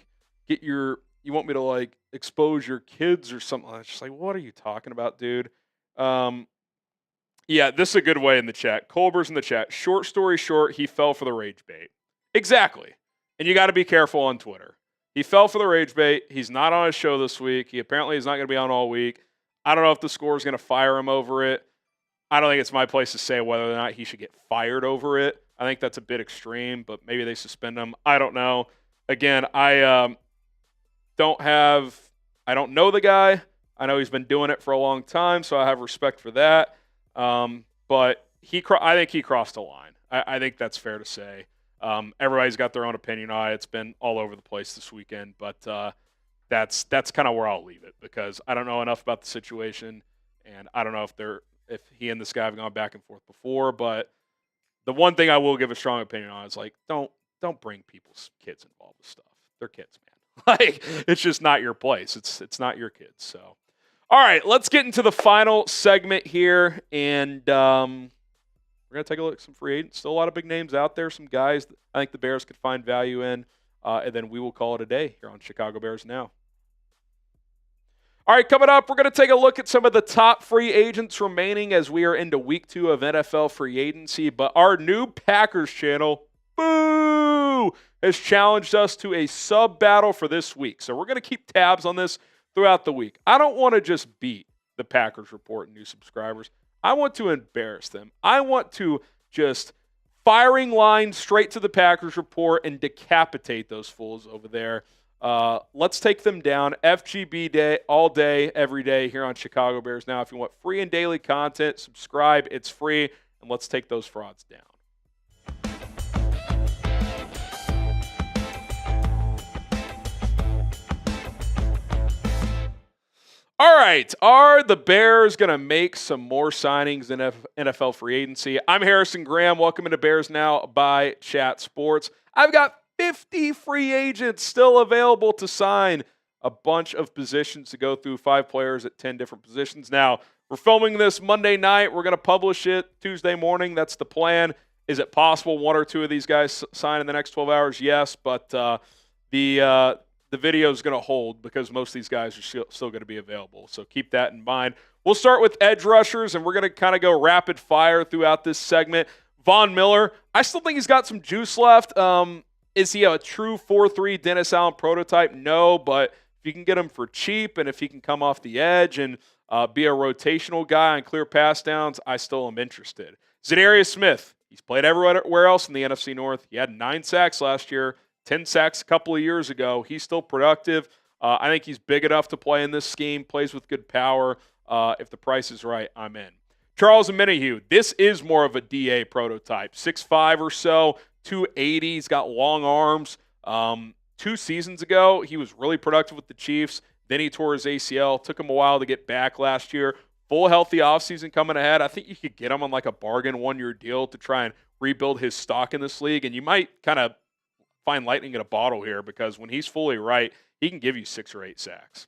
expose your kids or something. I was just like, what are you talking about, dude? Yeah, this is a good way in the chat. Colber's in the chat. Short story short, he fell for the rage bait. Exactly. And you got to be careful on Twitter. He fell for the rage bait. He's not on his show this week. He apparently is not going to be on all week. I don't know if the score is going to fire him over it. I don't think it's my place to say whether or not he should get fired over it. I think that's a bit extreme, but maybe they suspend him. I don't know. Again, I don't know the guy. I know he's been doing it for a long time, so I have respect for that. But I think he crossed the line. I think that's fair to say. Everybody's got their own opinion on it. It's been all over the place this weekend, but that's kind of where I'll leave it because I don't know enough about the situation, and I don't know if he and this guy have gone back and forth before. But the one thing I will give a strong opinion on is, like, don't bring people's kids involved with stuff. They're kids, man. Like, it's just not your place. It's not your kids. So, all right, let's get into the final segment here, and we're going to take a look at some free agents. Still a lot of big names out there, some guys that I think the Bears could find value in, and then we will call it a day here on Chicago Bears Now. All right, coming up, we're going to take a look at some of the top free agents remaining as we are into week 2 of NFL free agency, but our new Packers channel, boo, has challenged us to a sub-battle for this week. So we're going to keep tabs on this throughout the week. I don't want to just beat the Packers Report and new subscribers. I want to embarrass them. I want to just firing lines straight to the Packers Report and decapitate those fools over there. Let's take them down. FGB day, all day, every day here on Chicago Bears Now. If you want free and daily content, subscribe. It's free, and let's take those frauds down. All right, are the Bears going to make some more signings in NFL free agency? I'm Harrison Graham. Welcome into Bears Now by Chat Sports. I've got 50 free agents still available to sign, a bunch of positions to go through, 5 players at 10 different positions. Now, we're filming this Monday night. We're going to publish it Tuesday morning. That's the plan. Is it possible 1 or 2 of these guys sign in the next 12 hours? Yes, but the video is going to hold because most of these guys are still going to be available. So keep that in mind. We'll start with edge rushers, and we're going to kind of go rapid fire throughout this segment. Von Miller, I still think he's got some juice left. Is he a true 4-3 Dennis Allen prototype? No, but if you can get him for cheap and if he can come off the edge and be a rotational guy on clear pass downs, I still am interested. Za'Darius Smith, he's played everywhere else in the NFC North. He had 9 sacks last year. 10 sacks a couple of years ago. He's still productive. I think he's big enough to play in this scheme, plays with good power. If the price is right, I'm in. Charles Omenihu, this is more of a DA prototype. 6'5" or so, 280. He's got long arms. 2 seasons ago, he was really productive with the Chiefs. Then he tore his ACL. Took him a while to get back last year. Full healthy offseason coming ahead. I think you could get him on like a bargain 1-year deal to try and rebuild his stock in this league. And you might kind of find lightning in a bottle here because when he's fully right, he can give you 6 or 8 sacks.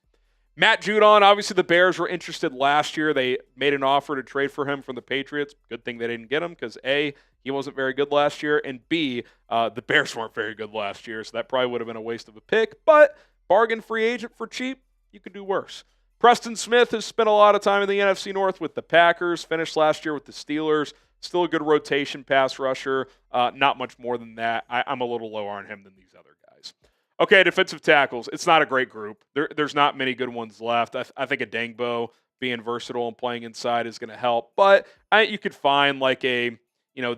Matt Judon, obviously the Bears were interested last year. They made an offer to trade for him from the Patriots. Good thing they didn't get him because A, he wasn't very good last year, and B, the Bears weren't very good last year, so that probably would have been a waste of a pick. But bargain free agent for cheap, you could do worse. Preston Smith has spent a lot of time in the NFC North with the Packers, finished last year with the Steelers. Still a good rotation pass rusher. Not much more than that. I'm a little lower on him than these other guys. Okay, defensive tackles. It's not a great group. There's not many good ones left. I think a Dangbo being versatile and playing inside is going to help. But you could find like a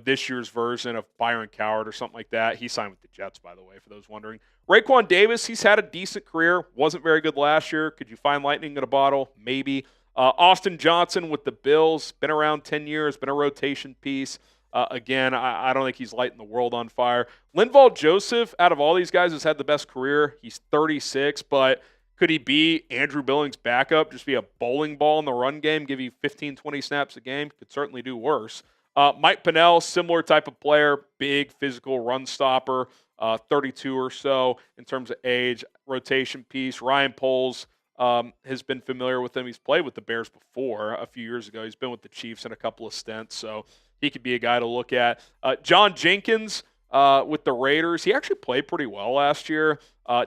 this year's version of Byron Coward or something like that. He signed with the Jets, by the way, for those wondering. Raekwon Davis, he's had a decent career. Wasn't very good last year. Could you find lightning in a bottle? Maybe. Austin Johnson with the Bills, been around 10 years, been a rotation piece. Again, I don't think he's lighting the world on fire. Linval Joseph, out of all these guys, has had the best career. He's 36, but could he be Andrew Billings' backup, just be a bowling ball in the run game, give you 15, 20 snaps a game? Could certainly do worse. Mike Pennell, similar type of player, big physical run stopper, 32 or so in terms of age, rotation piece. Ryan Poles, has been familiar with him. He's played with the Bears before a few years ago. He's been with the Chiefs in a couple of stints, so he could be a guy to look at. John Jenkins with the Raiders, he actually played pretty well last year.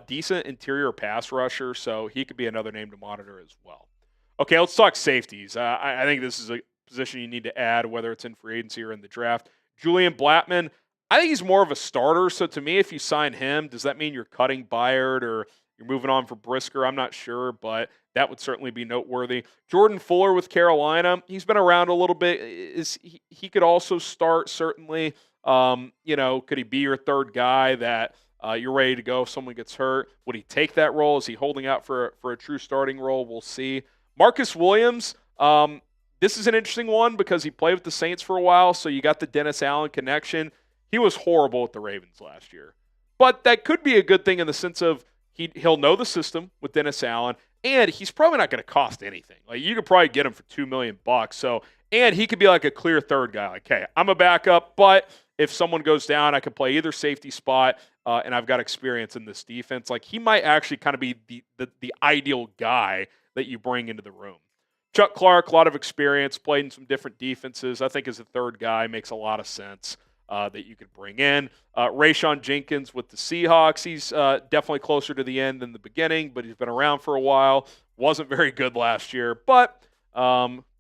Decent interior pass rusher, so he could be another name to monitor as well. Okay, let's talk safeties. I think this is a position you need to add, whether it's in free agency or in the draft. Julian Blattman, I think he's more of a starter. So to me, if you sign him, does that mean you're cutting Byard or you're moving on for Brisker? I'm not sure, but that would certainly be noteworthy. Jordan Fuller with Carolina, he's been around a little bit. He could also start, certainly. Could he be your third guy that you're ready to go if someone gets hurt? Would he take that role? Is he holding out for a true starting role? We'll see. Marcus Williams, this is an interesting one because he played with the Saints for a while, so you got the Dennis Allen connection. He was horrible with the Ravens last year. But that could be a good thing in the sense of he'll know the system with Dennis Allen, and he's probably not going to cost anything. Like, you could probably get him for $2 million. So, and he could be like a clear third guy. Like, hey, I'm a backup, but if someone goes down, I can play either safety spot, and I've got experience in this defense. Like, he might actually kind of be the ideal guy that you bring into the room. Chuck Clark, a lot of experience, played in some different defenses. I think as a third guy makes a lot of sense that you could bring in. Rayshon Jenkins with the Seahawks. He's definitely closer to the end than the beginning, but he's been around for a while. Wasn't very good last year, but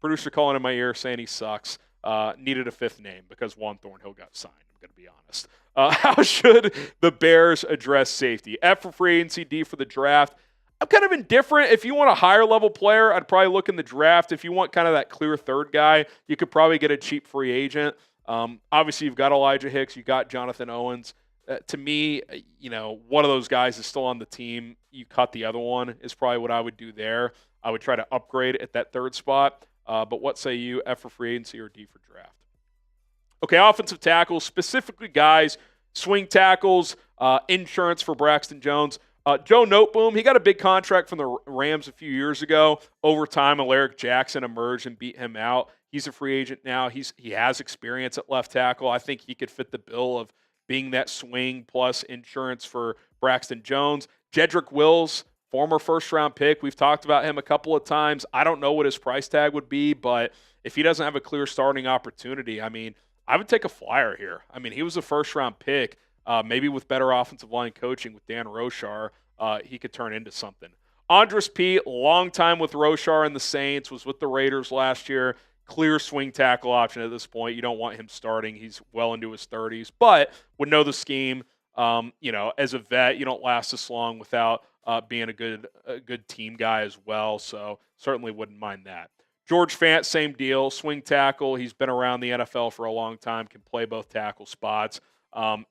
producer calling in my ear saying he sucks. Needed a fifth name because Juan Thornhill got signed. I'm going to be honest. How should the Bears address safety? F for free agency, D for the draft. I'm kind of indifferent. If you want a higher level player, I'd probably look in the draft. If you want kind of that clear third guy, you could probably get a cheap free agent. Obviously, you've got Elijah Hicks. You got Jonathan Owens. To me, one of those guys is still on the team. You cut the other one is probably what I would do there. I would try to upgrade at that third spot. But what say you, F for free agency or D for draft? Okay, offensive tackles, specifically guys, swing tackles, insurance for Braxton Jones. Joe Noteboom, he got a big contract from the Rams a few years ago. Over time, Alaric Jackson emerged and beat him out. He's a free agent now. He has experience at left tackle. I think he could fit the bill of being that swing plus insurance for Braxton Jones. Jedrick Wills, former first-round pick. We've talked about him a couple of times. I don't know what his price tag would be, but if he doesn't have a clear starting opportunity, I would take a flyer here. He was a first-round pick. Maybe with better offensive line coaching with Dan Rochar, he could turn into something. Andres P., long time with Rochar and the Saints, was with the Raiders last year. Clear swing tackle option at this point. You don't want him starting. He's well into his 30s, but would know the scheme. As a vet, you don't last this long without being a good team guy as well, so certainly wouldn't mind that. George Fant, same deal. Swing tackle. He's been around the NFL for a long time, can play both tackle spots.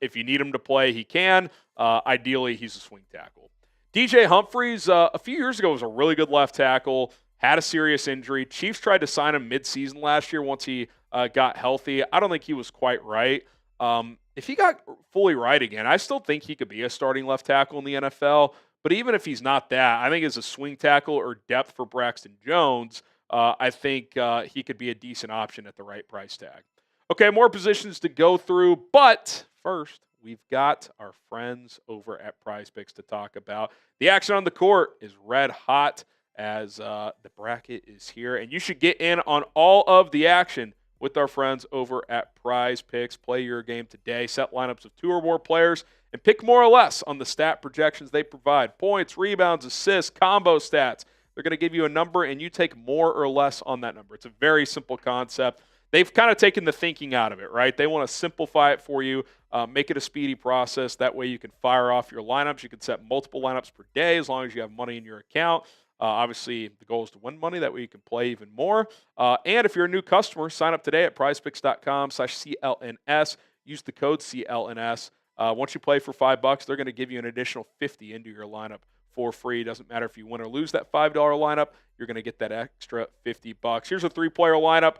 If you need him to play, he can. Ideally, he's a swing tackle. DJ Humphries, a few years ago, was a really good left tackle, had a serious injury. Chiefs tried to sign him midseason last year once he got healthy. I don't think he was quite right. If he got fully right again, I still think he could be a starting left tackle in the NFL. But even if he's not that, I think as a swing tackle or depth for Braxton Jones, I think he could be a decent option at the right price tag. Okay, more positions to go through, but first, we've got our friends over at PrizePicks to talk about. The action on the court is red hot as the bracket is here, and you should get in on all of the action with our friends over at PrizePicks. Play your game today, set lineups of 2 or more players, and pick more or less on the stat projections they provide. Points, rebounds, assists, combo stats. They're going to give you a number, and you take more or less on that number. It's a very simple concept. They've kind of taken the thinking out of it, right? They want to simplify it for you, make it a speedy process. That way you can fire off your lineups. You can set multiple lineups per day as long as you have money in your account. Obviously, the goal is to win money. That way you can play even more. And if you're a new customer, sign up today at prizepicks.com/CLNS. Use the code CLNS. Once you play for $5, they're going to give you an additional $50 into your lineup for free. Doesn't matter if you win or lose that $5 lineup. You're going to get that extra $50. Here's a 3-player lineup.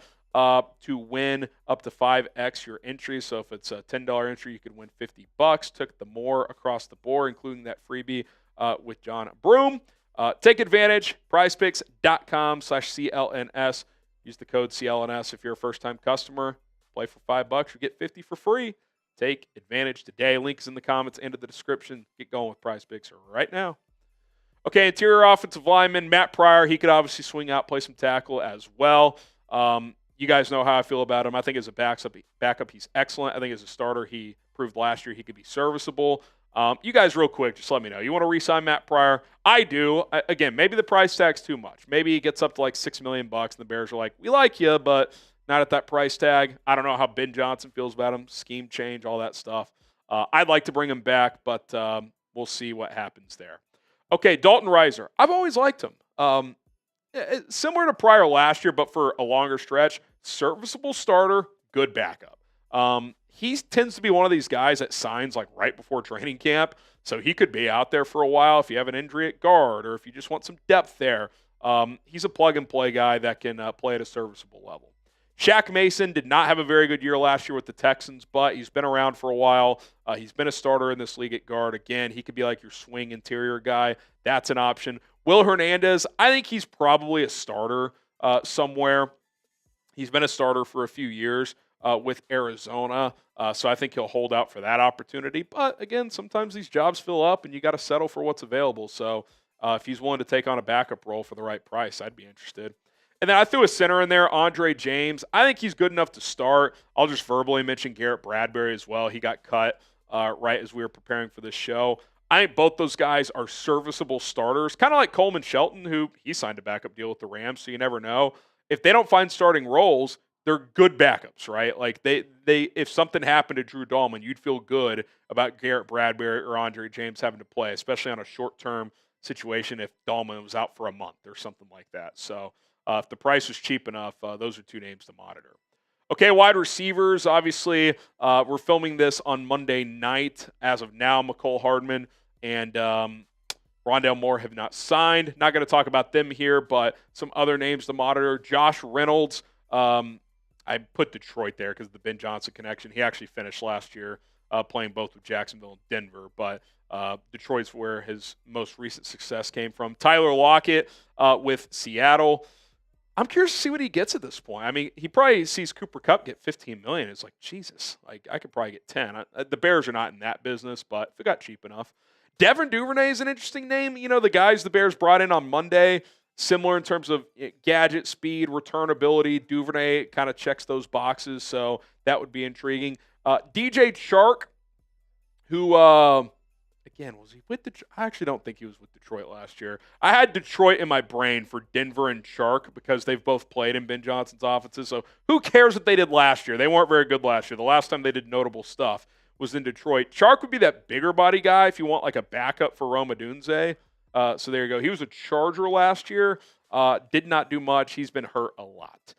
To win up to 5x your entry. So if it's a $10 entry, you could win $50. Took the more across the board, including that freebie with John Broom. Take advantage. PrizePicks.com/CLNS. Use the code CLNS if you're a first-time customer. Play for $5, you get 50 for free. Take advantage today. Links in the comments and in the description. Get going with PrizePicks right now. Okay, interior offensive lineman, Matt Pryor. He could obviously swing out, play some tackle as well. You guys know how I feel about him. I think as a backup, he's excellent. I think as a starter, he proved last year he could be serviceable. You guys, real quick, just let me know. You want to re-sign Matt Pryor? I do. Again, maybe the price tag's too much. Maybe he gets up to like $6 million, and the Bears are like, we like you, but not at that price tag. I don't know how Ben Johnson feels about him. Scheme change, all that stuff. I'd like to bring him back, but we'll see what happens there. Okay, Dalton Reiser. I've always liked him. Similar to Pryor last year, but for a longer stretch. Serviceable starter, good backup. He tends to be one of these guys that signs like right before training camp, so he could be out there for a while if you have an injury at guard or if you just want some depth there. He's a plug-and-play guy that can play at a serviceable level. Shaq Mason did not have a very good year last year with the Texans, but he's been around for a while. He's been a starter in this league at guard. Again, he could be like your swing interior guy. That's an option. Will Hernandez, I think he's probably a starter somewhere. He's been a starter for a few years with Arizona, so I think he'll hold out for that opportunity. But, again, sometimes these jobs fill up, and you got to settle for what's available. So if he's willing to take on a backup role for the right price, I'd be interested. And then I threw a center in there, Andre James. I think he's good enough to start. I'll just verbally mention Garrett Bradbury as well. He got cut right as we were preparing for this show. I think both those guys are serviceable starters, kind of like Coleman Shelton, who he signed a backup deal with the Rams, so you never know. If they don't find starting roles, they're good backups, right? Like they if something happened to Drew Dahlman, you'd feel good about Garrett Bradbury or Andre James having to play, especially on a short-term situation if Dahlman was out for a month or something like that. So if the price was cheap enough, those are two names to monitor. Okay, wide receivers. Obviously, we're filming this on Monday night. As of now, Mecole Hardman and Rondale Moore have not signed. Not going to talk about them here, but some other names to monitor. Josh Reynolds. I put Detroit there because of the Ben Johnson connection. He actually finished last year playing both with Jacksonville and Denver, but Detroit's where his most recent success came from. Tyler Lockett with Seattle. I'm curious to see what he gets at this point. I mean, he probably sees Cooper Kupp get $15 million. It's like, Jesus, like I could probably get 10. The Bears are not in that business, but if it got cheap enough. Devin Duvernay is an interesting name. You know, the guys the Bears brought in on Monday, similar in terms of gadget, speed, returnability. Duvernay kind of checks those boxes, so that would be intriguing. DJ Chark, who, again, was he with Detroit? I actually don't think he was with Detroit last year. I had Detroit in my brain for Denver and Chark because they've both played in Ben Johnson's offenses, so who cares what they did last year? They weren't very good last year. The last time they did notable stuff was in Detroit. Chark would be that bigger body guy if you want like a backup for Rome Odunze. So there you go. He was a Charger last year. Did not do much. He's been hurt a lot.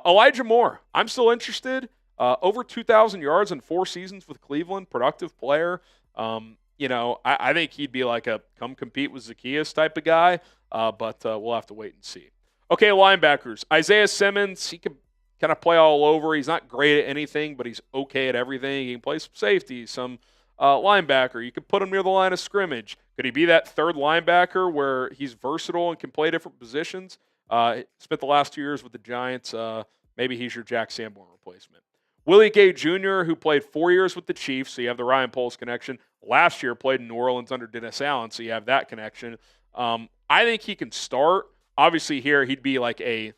Elijah Moore. I'm still interested. Over 2,000 yards in 4 seasons with Cleveland. Productive player. You know, I think he'd be like a come compete with Zaccheus type of guy. But we'll have to wait and see. Okay, linebackers. Isaiah Simmons. He can kind of play all over. He's not great at anything, but he's okay at everything. He can play some safety, some linebacker. You could put him near the line of scrimmage. Could he be that third linebacker where he's versatile and can play different positions? Spent the last 2 years with the Giants. Maybe he's your Jack Sanborn replacement. Willie Gay Jr., who played 4 years with the Chiefs, so you have the Ryan Poles connection. Last year played in New Orleans under Dennis Allen, so you have that connection. I think he can start. Obviously here he'd be like a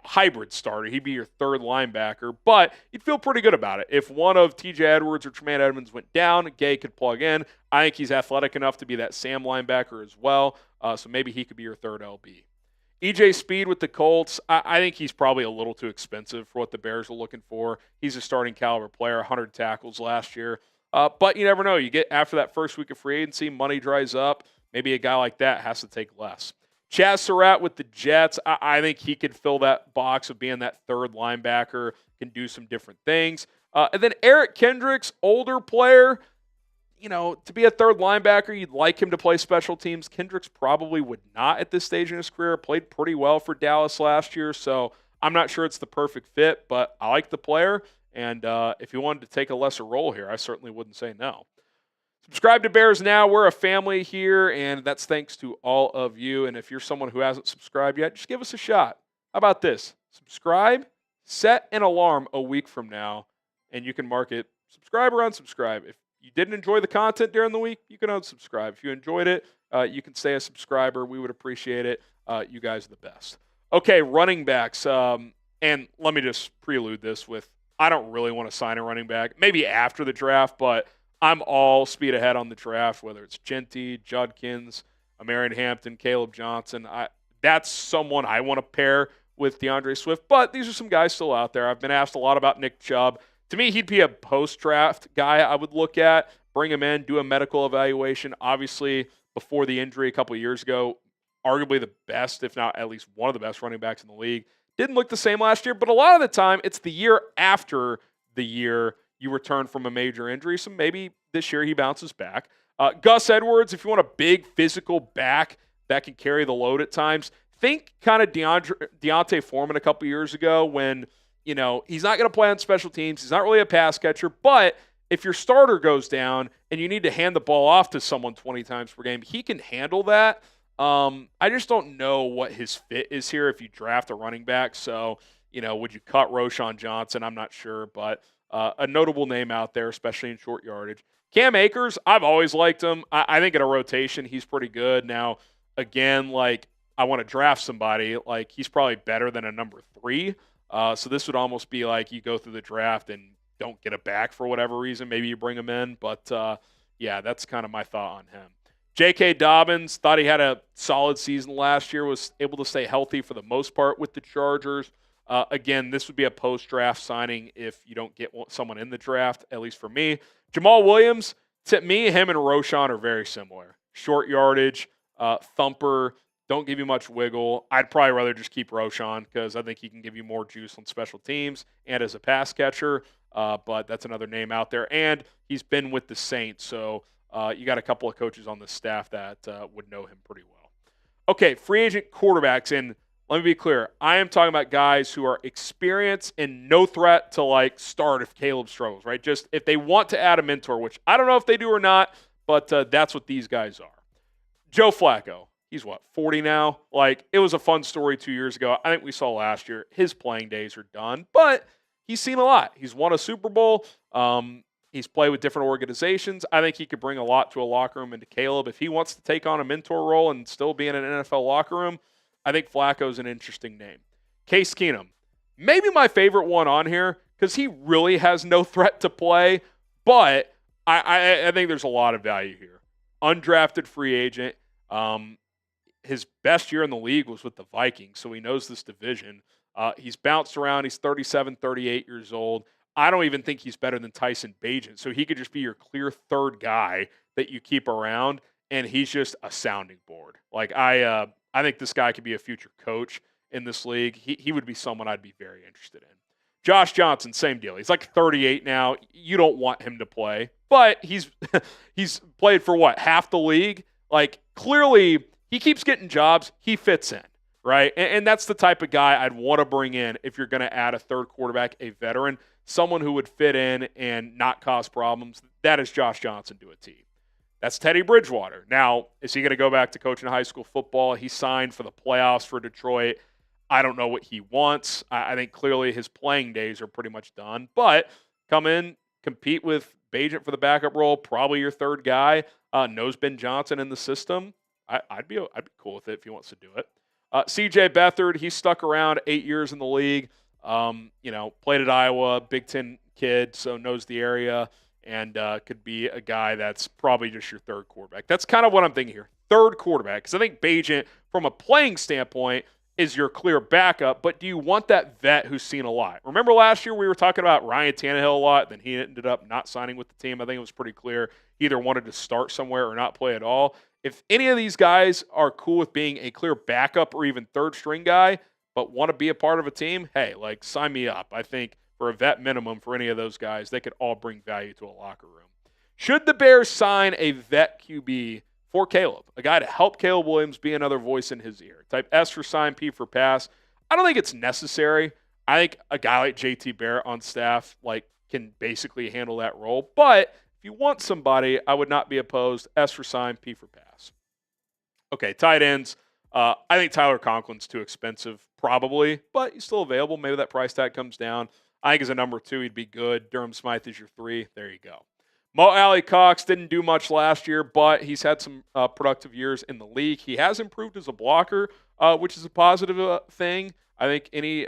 hybrid starter. He'd be your third linebacker, but you'd feel pretty good about it. If one of TJ Edwards or Tremaine Edmonds went down, Gay could plug in. I think he's athletic enough to be that Sam linebacker as well, so maybe he could be your third LB. EJ Speed with the Colts, I think he's probably a little too expensive for what the Bears are looking for. He's a starting caliber player, 100 tackles last year. But you never know. You get after that first week of free agency, money dries up. Maybe a guy like that has to take less. Chaz Surratt with the Jets, I think he could fill that box of being that third linebacker, can do some different things. And then Eric Kendricks, older player. You know, to be a third linebacker, you'd like him to play special teams. Kendricks probably would not at this stage in his career. Played pretty well for Dallas last year, so I'm not sure it's the perfect fit, but I like the player. And if he wanted to take a lesser role here, I certainly wouldn't say no. Subscribe to Bears Now. We're a family here, and that's thanks to all of you. And if you're someone who hasn't subscribed yet, just give us a shot. How about this? Subscribe, set an alarm a week from now, and you can mark it subscribe or unsubscribe. If you didn't enjoy the content during the week, you can unsubscribe. If you enjoyed it, you can stay a subscriber. We would appreciate it. You guys are the best. Okay, running backs. And let me just prelude this with, I don't really want to sign a running back. Maybe after the draft, but I'm all speed ahead on the draft, whether it's Jeanty, Judkins, Marion Hampton, Caleb Johnson. That's someone I want to pair with DeAndre Swift. But these are some guys still out there. I've been asked a lot about Nick Chubb. To me, he'd be a post-draft guy I would look at, bring him in, do a medical evaluation. Obviously, before the injury a couple of years ago, arguably the best, if not at least one of the best running backs in the league. Didn't look the same last year, but a lot of the time, it's the year after the year you return from a major injury, so maybe this year he bounces back. Gus Edwards, if you want a big physical back that can carry the load at times, think kind of Deontay Foreman a couple years ago when, he's not going to play on special teams. He's not really a pass catcher, but if your starter goes down and you need to hand the ball off to someone 20 times per game, he can handle that. I just don't know what his fit is here if you draft a running back. So, would you cut Roschon Johnson? I'm not sure, but a notable name out there, especially in short yardage. Cam Akers, I've always liked him. I think in a rotation, he's pretty good. Now, again, I want to draft somebody. He's probably better than a number 3. So this would almost be like you go through the draft and don't get it back for whatever reason. Maybe you bring him in. But, yeah, that's kind of my thought on him. J.K. Dobbins, thought he had a solid season last year, was able to stay healthy for the most part with the Chargers. Again, this would be a post-draft signing if you don't get someone in the draft, at least for me. Jamal Williams, to me, him and Roschon are very similar. Short yardage, thumper, don't give you much wiggle. I'd probably rather just keep Roschon because I think he can give you more juice on special teams and as a pass catcher, but that's another name out there. And he's been with the Saints, so you got a couple of coaches on the staff that would know him pretty well. Okay, free agent quarterbacks, and let me be clear. I am talking about guys who are experienced and no threat to start if Caleb struggles, right? Just if they want to add a mentor, which I don't know if they do or not, but that's what these guys are. Joe Flacco, he's 40 now? It was a fun story 2 years ago. I think we saw last year his playing days are done, but he's seen a lot. He's won a Super Bowl. He's played with different organizations. I think he could bring a lot to a locker room and to Caleb. If he wants to take on a mentor role and still be in an NFL locker room, I think Flacco's an interesting name. Case Keenum, maybe my favorite one on here because he really has no threat to play, but I think there's a lot of value here. Undrafted free agent. His best year in the league was with the Vikings, so he knows this division. He's bounced around. He's 37, 38 years old. I don't even think he's better than Tyson Bagent, so he could just be your clear third guy that you keep around, and he's just a sounding board. I think this guy could be a future coach in this league. He would be someone I'd be very interested in. Josh Johnson, same deal. He's 38 now. You don't want him to play, but he's played for half the league. Clearly, he keeps getting jobs. He fits in, right? And that's the type of guy I'd want to bring in if you're going to add a third quarterback, a veteran, someone who would fit in and not cause problems. That is Josh Johnson to a T. That's Teddy Bridgewater. Now, is he going to go back to coaching high school football? He signed for the playoffs for Detroit. I don't know what he wants. I think clearly his playing days are pretty much done. But come in, compete with Bagent for the backup role, probably your third guy. Knows Ben Johnson in the system. I'd be cool with it if he wants to do it. C.J. Beathard, he's stuck around 8 years in the league. Played at Iowa, Big Ten kid, so knows the area, and could be a guy that's probably just your third quarterback. That's kind of what I'm thinking here. Third quarterback, because I think Bagent, from a playing standpoint, is your clear backup, but do you want that vet who's seen a lot? Remember last year we were talking about Ryan Tannehill a lot, then he ended up not signing with the team. I think it was pretty clear he either wanted to start somewhere or not play at all. If any of these guys are cool with being a clear backup or even third string guy, but want to be a part of a team, hey, sign me up. I think for a vet minimum for any of those guys, they could all bring value to a locker room. Should the Bears sign a vet QB for Caleb, a guy to help Caleb Williams be another voice in his ear? Type S for sign, P for pass. I don't think it's necessary. I think a guy like JT Barrett on staff can basically handle that role. But if you want somebody, I would not be opposed. S for sign, P for pass. Okay, tight ends. I think Tyler Conklin's too expensive, probably, but he's still available. Maybe that price tag comes down. I think as a number 2, he'd be good. Durham Smythe is your 3. There you go. Mo Alley Cox didn't do much last year, but he's had some productive years in the league. He has improved as a blocker, which is a positive thing. I think any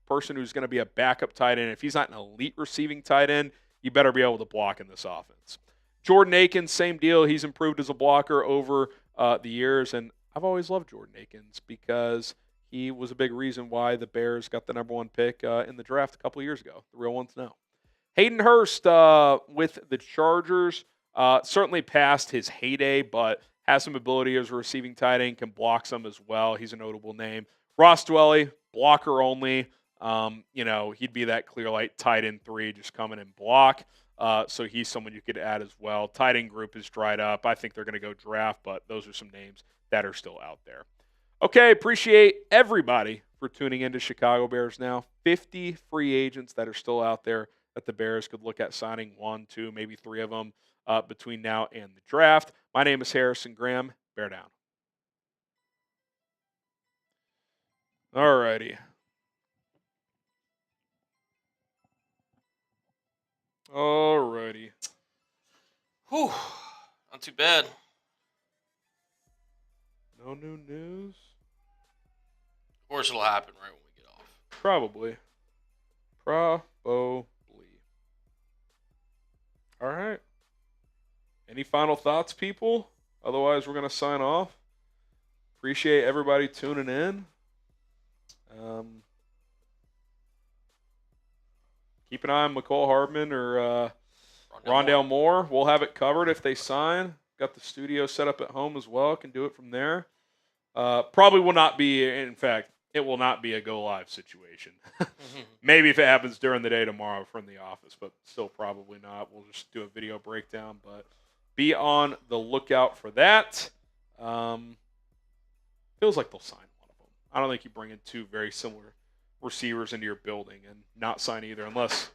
person who's going to be a backup tight end, if he's not an elite receiving tight end, you better be able to block in this offense. Jordan Akins, same deal. He's improved as a blocker over the years, and I've always loved Jordan Akins because he was a big reason why the Bears got the number 1 pick in the draft a couple of years ago. The real ones know. Hayden Hurst with the Chargers, certainly past his heyday, but has some ability as a receiving tight end, can block some as well. He's a notable name. Ross Dwelley, blocker only. He'd be that clear light tight end 3, just come in and block. So he's someone you could add as well. Tight end group is dried up. I think they're going to go draft, but those are some names that are still out there. Okay, appreciate everybody for tuning into Chicago Bears Now. 50 free agents that are still out there that the Bears could look at signing 1, 2, maybe 3 of them between now and the draft. My name is Harrison Graham. Bear down. All righty. Alrighty. Whew. Not too bad. No new news? Of course it'll happen right when we get off. Probably. All right. Any final thoughts, people? Otherwise, we're going to sign off. Appreciate everybody tuning in. Keep an eye on Mecole Hardman or Rondale Moore. We'll have it covered if they sign. Got the studio set up at home as well. Can do it from there. Probably will not be, in fact, it will not be a go live situation. Maybe if it happens during the day tomorrow from the office, but still probably not. We'll just do a video breakdown, but be on the lookout for that. Feels like they'll sign one of them. I don't think you bring in 2 very similar receivers into your building and not sign either unless,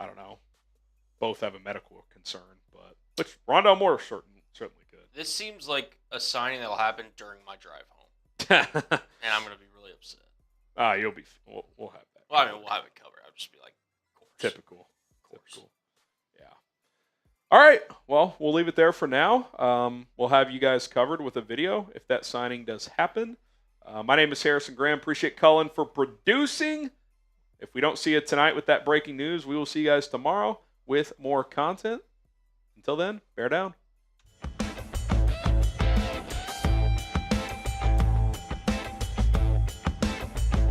I don't know, both have a medical concern. But which Rondale Moore certainly could. This seems like a signing that will happen during my drive home. And I'm going to be really upset. You'll be. We'll have that. Well, I mean, we'll have it covered. I'll just be like, of course. Typical. Yeah. All right. Well, we'll leave it there for now. We'll have you guys covered with a video if that signing does happen. My name is Harrison Graham. Appreciate Cullen for producing. If we don't see you tonight with that breaking news, we will see you guys tomorrow with more content. Until then, bear down.